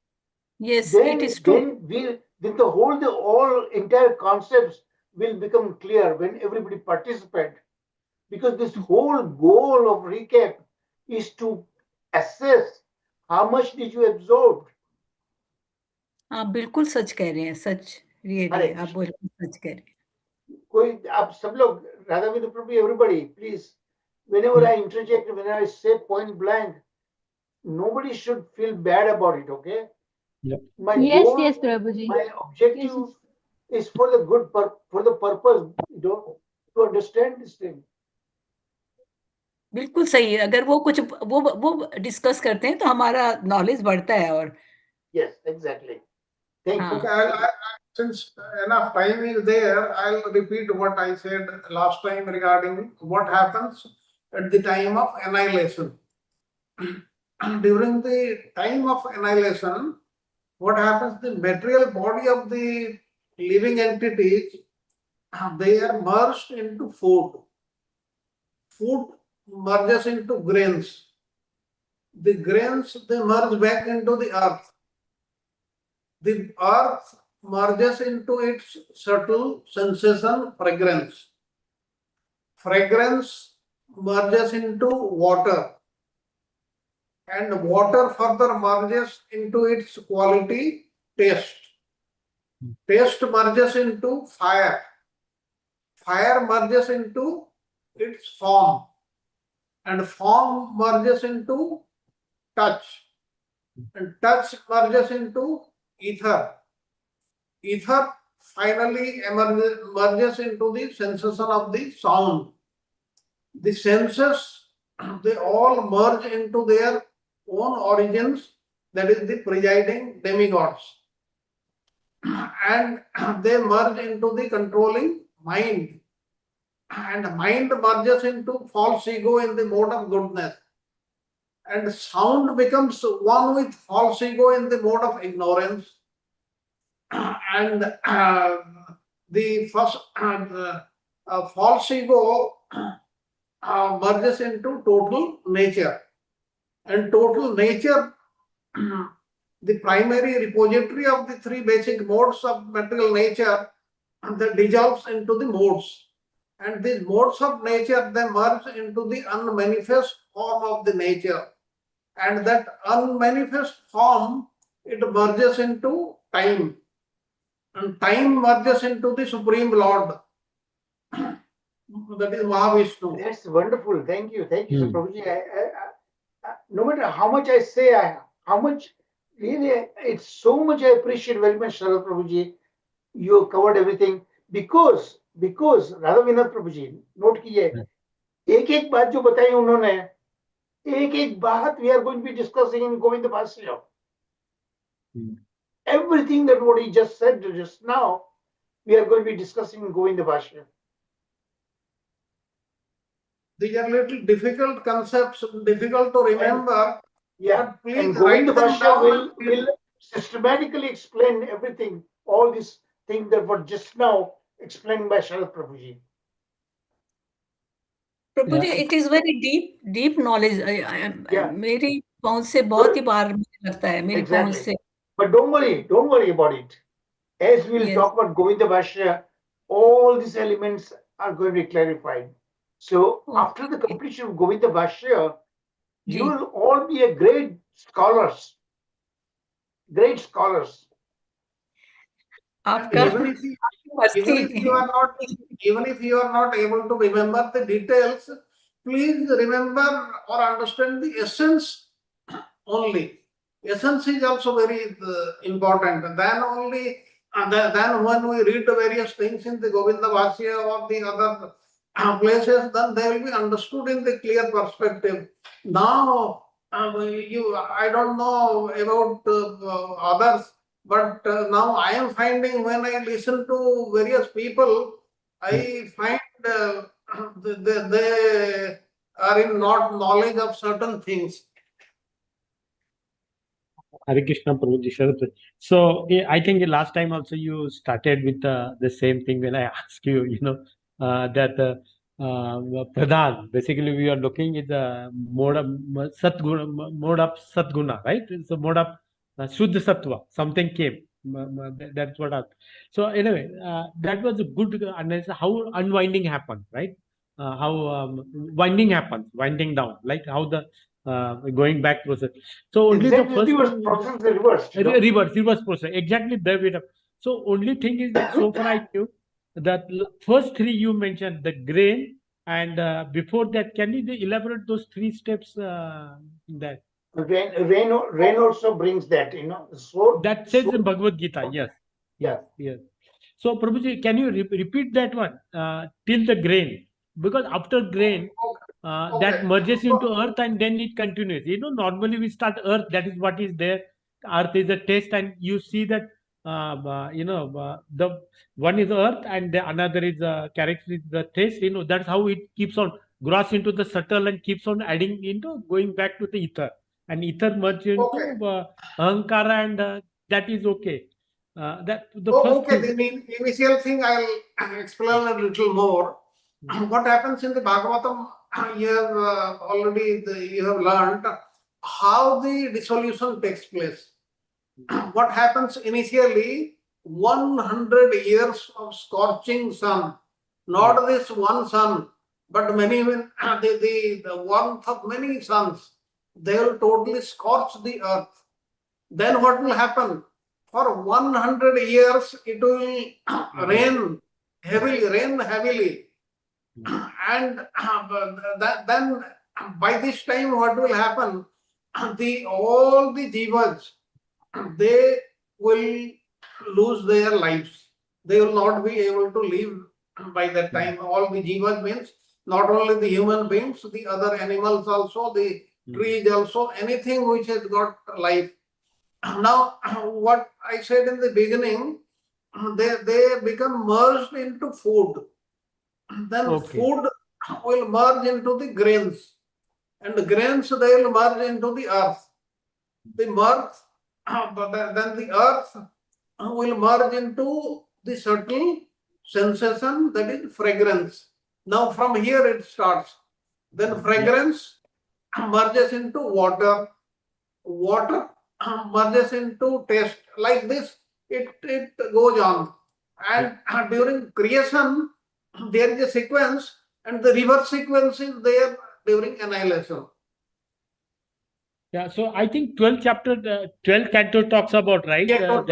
Yes, then, it is true. Then all entire concepts will become clear when everybody participate. Because this whole goal of recap is to assess how much did you absorb. आप बिल्कुल सच कह रहे हैं, सच, really आप बिल्कुल सच कह रहे हैं. कोई आप सब लोग, Radha Vinod Prabhu, everybody, please, whenever I interject, when I say point blank, nobody should feel bad about it, okay? Yep. My Yes, goal, yes, Prabhuji. my objective is for the good, for the purpose, you know, to understand this thing. बिल्कुल सही है. अगर वो कुछ वो discuss करते हैं तो हमारा नॉलेज बढ़ता है. और Yes, exactly. Thank you. Okay, since enough time is there, I'll repeat what I said last time regarding what happens at the time of annihilation. During the time of annihilation, what happens? The material body of the living entities, they are merged into food. Food merges into grains. The grains, they merge back into the earth. The earth merges into its subtle sensation, fragrance. Fragrance merges into water, and water further merges into its quality, taste. Taste merges into fire. Fire merges into its form, and form merges into touch, and touch merges into ether. Ether finally merges into the sensation of the sound. The senses, they all merge into their own origins, that is the presiding demigods. And they merge into the controlling mind. And mind merges into false ego in the mode of goodness. And sound becomes one with false ego in the mode of ignorance. And the first false ego merges into total nature. And total nature, the primary repository of the three basic modes of material nature, that dissolves into the modes. And these modes of nature, they merge into the unmanifest form of the nature. And that unmanifest form, it merges into time. And time merges into the Supreme Lord. That is Mahavishnu. That's wonderful. Thank you. Thank you, Prabhuji. No matter how much I say, how much really, it's so much I appreciate very much, Sharad Prabhuji. You covered everything because Radha Vinod Prabhuji, note कीजिए, एक बात जो बताई उन्होंने, एक बात we are going to be discussing in Govinda Bhasya. Everything that what he just said just now, we are going to be discussing in Govinda Bhasya. These are little difficult concepts, difficult to remember. Yeah, but please and Govinda write them Bhasya down. will systematically explain everything, all these things that were just now explained by Sharad Prabhuji. Prabhu ji, it is very deep knowledge. Yeah. मेरी पहुंच से बहुत ही बाहर मुझे लगता है, मेरी पहुंच Exactly. से. But don't worry about it. As we'll Yes. talk about Govinda Bhashya, all these elements are going to be clarified. So after the completion of Govinda Bhashya, you will all be a great scholars. Great scholars. आपका Even if you are not able to remember the details, please remember or understand the essence only. Essence is also very important. Then only, then when we read the various things in the Govinda Bhashya or the other places, then they will be understood in the clear perspective. Now, I don't know about others, but now I am finding when I listen to various people, I find they are in not knowledge of certain things. Hare Krishna, Prabhuji, Sharad. So I think last time also you started with the same thing when I asked you, that Pradhan, basically we are looking at the mode of Satguna, right? So mode of Shuddha Sattva, something came. That's what happened. So anyway, that was a good analysis, how unwinding happened, right? How winding happens, winding down, like how the going back process. So only the first thing, process is reversed. reverse process, exactly the way. So only thing is that so far I knew that first three you mentioned, the grain, and before that, can you elaborate those three steps? That Rain also brings that, So that says in Bhagavad Gita. Yes. Yeah. Yes. So Prabhuji, can you repeat that one till the grain? Because after grain, that merges into earth and then it continues. Normally we start earth, that is what is there. earth is a taste, and you see that the one is earth and the another is character is the taste. That's how it keeps on grows into the subtle and keeps on adding into going back to the ether, and ether merge into Okay. ahankara, and that is okay. That the Oh, first okay. thing. The initial thing I'll explain a little more. What happens in the Bhagavatam, you have already you have learned how the dissolution takes place. What happens initially, 100 years of scorching sun, not this one sun, but many, the warmth of many suns, they will totally scorch the earth. Then what will happen? For 100 years, it will rain heavily. And then by this time, what will happen? All the jivas, they will lose their lives. They will not be able to live by that time. All the jivas means not only the human beings, the other animals also, the trees also, anything which has got life. Now, what I said in the beginning, they become merged into food. Then Okay. food will merge into the grains, and the grains they will merge into the earth. The merge, then the earth will merge into the subtle sensation, that is fragrance. Now from here it starts. Then fragrance merges into water. Water merges into taste. Like this, it goes on. And during creation, there is a sequence, and the reverse sequence is there during annihilation. Yeah, so I think 12th chapter, 12th canto talks about, right? Yeah, it will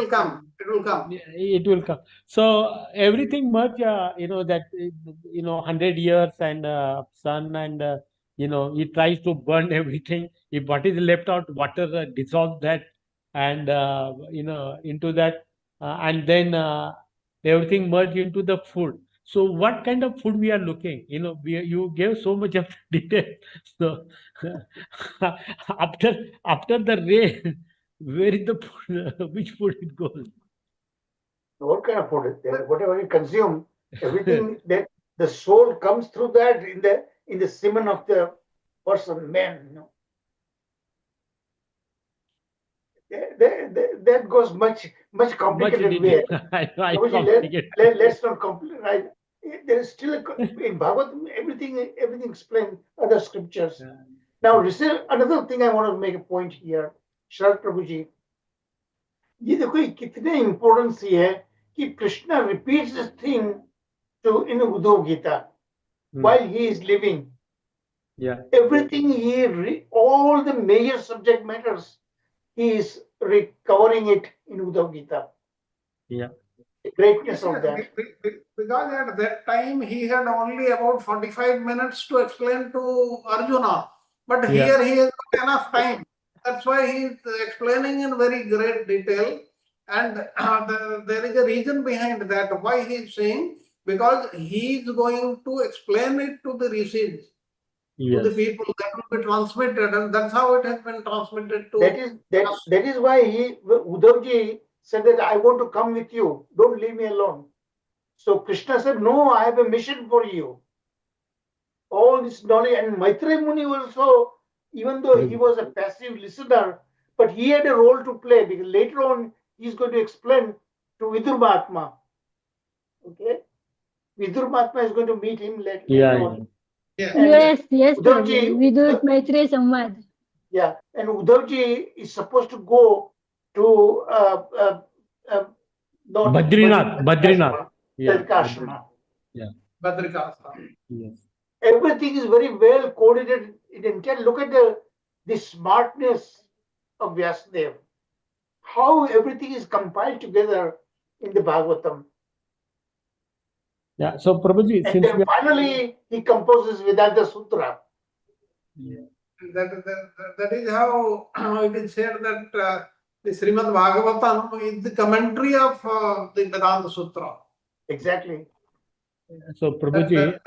come. It will come. It will come. So everything merge, that 100 years and sun, and it tries to burn everything. If what is left out, water dissolves that, and into that, and then everything merge into the food. So what kind of food we are looking? You gave so much of detail. So after the rain, where is the food, which food it goes? What kind of food is there? Whatever you consume, everything that the soul comes through that in the semen of the person, man. That goes much complicated way. I Prabhuji, complicate. let's not complicate. Right? There is still in Bhagavatam everything explained, other scriptures. Now, another thing I want to make a point here, Sharad Prabhuji. ये देखो ये कितने importance ये है कि Krishna repeats this thing to in Uddhav Gita while he is living. Yeah. Everything all the major subject matters, he is recovering it in Uddhav Gita. Yeah. The greatness of that. Because at that time he had only about 45 minutes to explain to Arjuna, but here he has got enough time. That's why he is explaining in very great detail, and there is a reason behind that. Why he is saying? Because he is going to explain it to the rishis, to the people, that will be transmitted, and that's how it has been transmitted to us. That is why Uddhavji said that I want to come with you. Don't leave me alone. So Krishna said, no, I have a mission for you. All this knowledge, and Maitreya Muni also, even though he was a passive listener, but he had a role to play, because later on he's going to explain to Vidur Mahatma. Okay? Vidur Mahatma is going to meet him later on. Yes, Uddhavji, Vidur Maitreya Samvad. Yeah, and Uddhavji is supposed to go to Badrinath. Badrikashrama. Yeah. Badrikashrama. Yes. Everything is very well coordinated. Look at the smartness of Vyasadeva. How everything is compiled together in the Bhagavatam. Yeah. So Prabhuji, and then finally he composes Vedanta Sutra. Yeah. That is how it is said that the Srimad Bhagavatam is the commentary of the Vedanta Sutra. Exactly. So Prabhuji,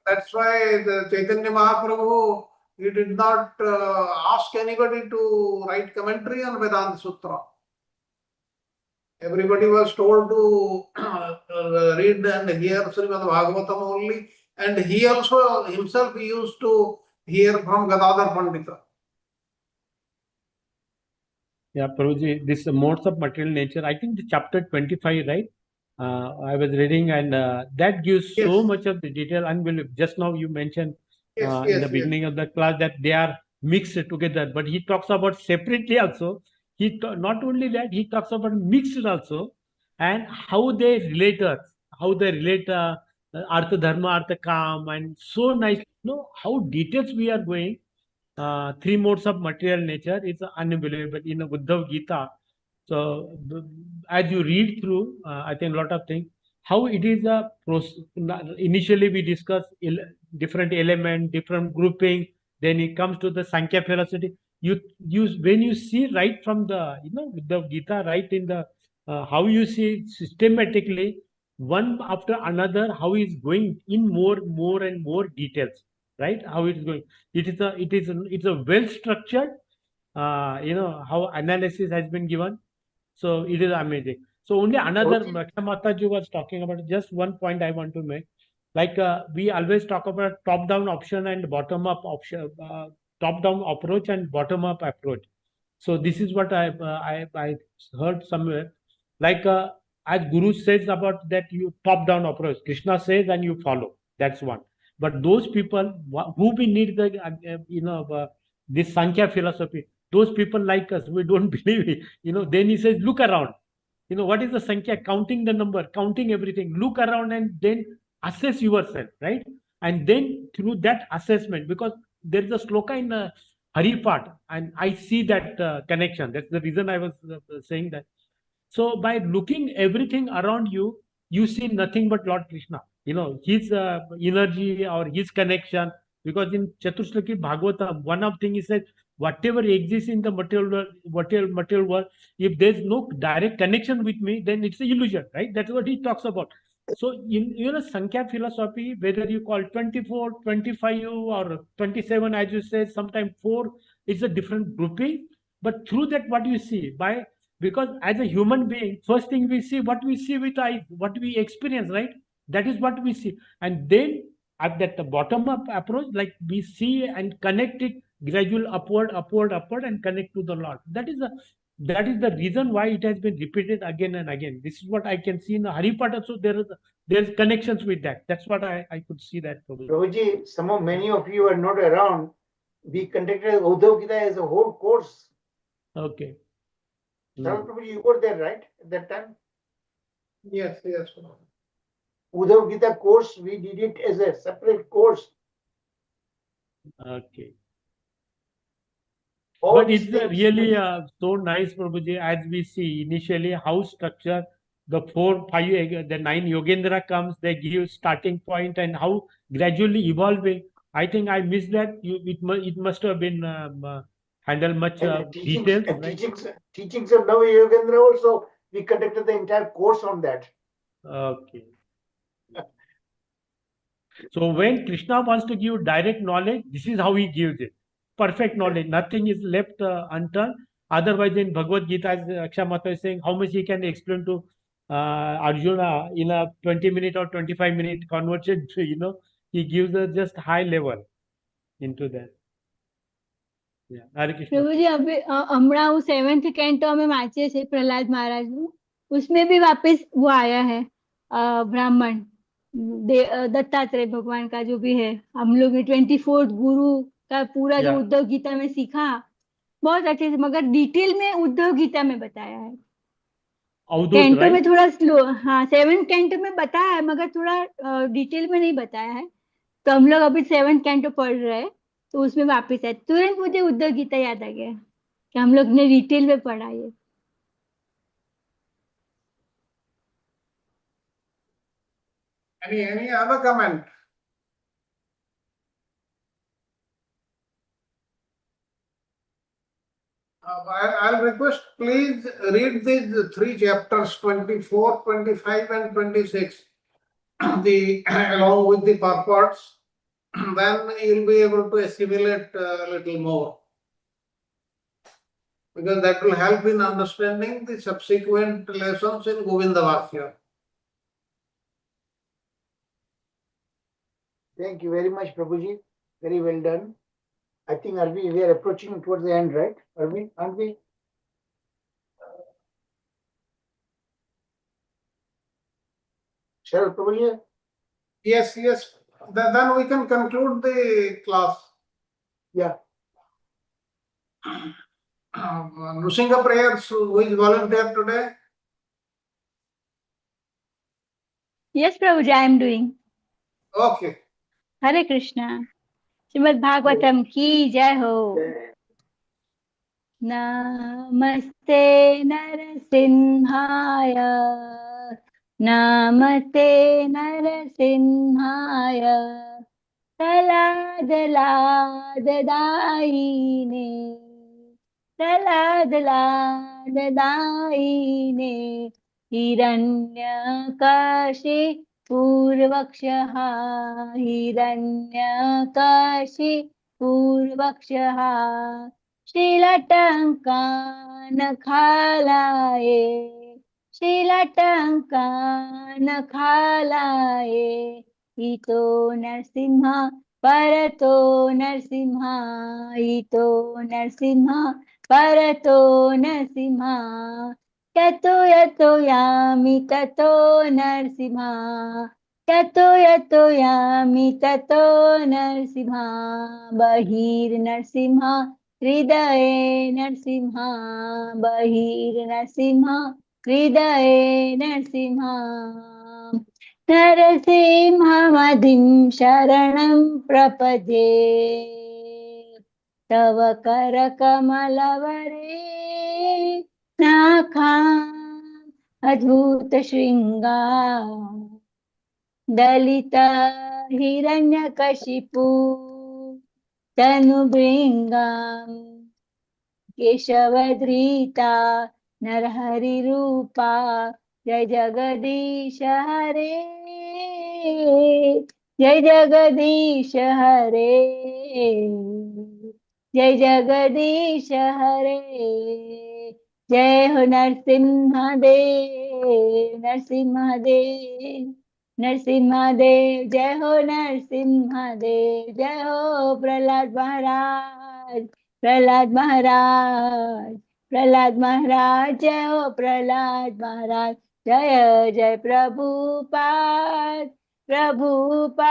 that's why the Chaitanya Mahaprabhu He did not ask anybody to write commentary on Vedanta Sutra. Everybody was told to read and hear Srimad Bhagavatam only, and he also himself used to hear from Gadadhar Pandita. Yeah, Prabhuji, this modes of material nature, I think the chapter 25, right? I was reading, and that gives so Yes. much of the detail. Unbelievable. Just now you mentioned Yes, in the yes, beginning of the class that they are mixed together, but he talks about separately also. Not only that, he talks about mixed also, and how they relate us, how they relate Artha Dharma, Artha Kam, and so nice. How details we are going. Three modes of material nature is unbelievable in the Uddhav Gita. So as you read through, I think a lot of things, how it is a process. Initially we discuss different element, different grouping. Then it comes to the Sankhya philosophy. When you see right from the the Gita, right in the how you see systematically one after another, how is going in more and more details, right? How it's going. It's a well structured. How analysis has been given, so it is amazing. So only another Mataji was talking about, just one point I want to make. Like we always talk about top down option and bottom up option, top down approach and bottom up approach. So this is what I heard somewhere. Like as Guru says about that, you top down approach. Krishna says and you follow. That's one. But those people who we need the this Sankhya philosophy, those people like us, we don't believe it. Then he says, look around. What is the Sankhya? Counting the number, counting everything. Look around and then assess yourself, right? And then through that assessment, because there is a sloka in Hari part, and I see that connection. That's the reason I was saying that. So by looking everything around you, you see nothing but Lord Krishna. His energy or his connection. Because in Chatushlaki Bhagavata, one of thing he says, whatever exists in the material world, if there's no direct connection with me, then it's an illusion, right? That's what he talks about. So in Sankhya philosophy, whether you call 24, 25 or 27, as you say, sometimes 4, it's a different grouping. But through that, what you see because as a human being, first thing we see, what we see with eyes, what we experience, right? That is what we see. And then at that bottom up approach, like we see and connect it gradual upward, and connect to the Lord. That is the reason why it has been repeated again and again. This is what I can see in the Haripat also. There's connections with that. That's what I could see that. Prabhuji, many of you are not around. We conducted Uddhav Gita as a whole course. Okay. Prabhuji, you were there, right, at that time? Yes, yes. Uddhav Gita course, we did it as a separate course. Okay. All But these it's things. really so nice, Prabhuji, as we see initially how structure the 4, 5, the 9 Yogendra comes, they give starting point and how gradually evolving. I think I missed that. It must have been handled much details, right? Teachings of Nava Yogendra also, we conducted the entire course on that. Okay. So when Krishna wants to give direct knowledge, this is how he gives it. Perfect knowledge. Nothing is left unturned. Otherwise, in Bhagavad Gita, as Akshay Mata is saying, how much he can explain to Arjuna in a 20-minute or 25-minute conversation, he gives us just high level into that. Yeah. Hare Krishna. પ્રભુજી હવે હમણાં હું 7th Kento અમે વાંચીએ છીએ પ્રહલાદ महाराज નું, उसमें भी वापस वो आया है ब्राह्मण दत्तात्रेय भगवान का जो भी है, हम लोग ने 24 गुरु का पूरा जो उद्धव गीता में सीखा बहुत अच्छे से, मगर डिटेल में उद्धव गीता में बताया है। कैंटो में थोड़ा स्लो, हाँ 7th कैंटो में बताया है मगर थोड़ा डिटेल में नहीं बताया है। तो हम लोग अभी 7th कैंटो पढ़ रहे हैं, तो उसमें वापस है, तुरंत मुझे उद्धव गीता याद आ गया कि हम लोग ने डिटेल में पढ़ा है। Any other comment? I'll request, please read these 3 chapters, 24, 25 and 26, along with the purports. then you'll be able to assimilate a little more. Because that will help in understanding the subsequent lessons in Govinda Vasya. Thank you very much, Prabhuji. Very well done. I think, are we are approaching towards the end, right? Aren't we? Sure, Prabhuji? Yes, yes. Then we can conclude the class. Yeah. Nrusingha prayers, who is volunteer today? Yes, Prabhuji, I am doing. Okay. Hare Krishna. Shrimad Bhagavatam की जय हो। नमस्ते नरसिंहाय, नमस्ते नरसिंहाय, तलादलाददायिने, तलादलाददायिने, हिरण्यकशिपूर्वक्षः, हिरण्यकशिपूर्वक्षः, श्रीलटङ्कानखालाये, श्रीलटङ्कानखालाये, इतो नरसिंह परतो नरसिंह, इतो नरसिंह परतो नरसिंह, यतो यतो यामि ततो नरसिंह, यतो यतो यामि ततो नरसिंह, बहिर्नरसिंह हृदये नरसिंह, बहिर्नरसिंह हृदये नरसिंह, नरसिंहमदिं शरणं प्रपद्ये, तव करकमलवरे नाखाम् अद्भुतशृङ्गा, दलिता हिरण्यकशिपु तनुभृङ्गाम्, केशवधृता नरहरिरूपा, जय जगदीश हरे, जय जगदीश हरे, जय जगदीश हरे, जय हो नरसिंहदेव, नरसिंहदेव, नरसिंहदेव, जय हो नरसिंहदेव, जय हो प्रहलाद महाराज, प्रहलाद महाराज, प्रहलाद महाराज, जय हो प्रहलाद महाराज, जय जय प्रभुपाद, प्रभुपाद,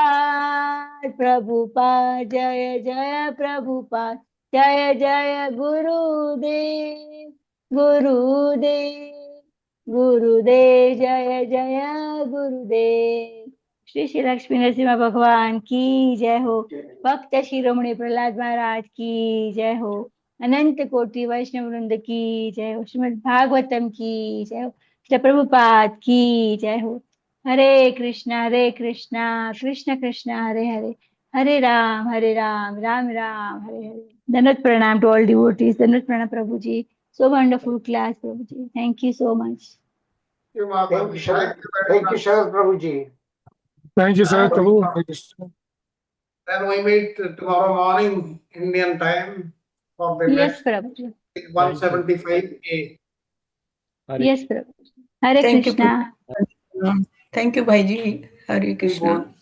प्रभुपाद, जय जय प्रभुपाद, जय जय गुरुदेव, गुरुदेव, गुरुदेव, जय जय गुरुदेव। श्री श्री लक्ष्मी नरसिम्हा भगवान की जय हो। भक्त शिरोमणि प्रहलाद महाराज की जय हो। अनंत कोटि वैष्णव वृंद की जय हो। श्रीमद् भागवतम की जय हो। श्री प्रभुपाद की जय हो। हरे कृष्णा कृष्ण कृष्ण हरे हरे, हरे राम राम राम हरे हरे। धन्यवाद, प्रणाम टू ऑल डिवोटीज। धन्यवाद, प्रणाम प्रभु जी। So wonderful class, Prabhuji. Thank you so much. Thank you, Mataji. Thank you, Sharad. Thank you very Thank you, much. Sharad Prabhuji. Thank you, sir. And Prabhu. then we meet tomorrow morning, Indian time, for the Yes, next Prabhuji. 175A. Yes, Prabhuji. Hare Thank you. Krishna. Thank you, Bhaiji. Hare We Krishna. both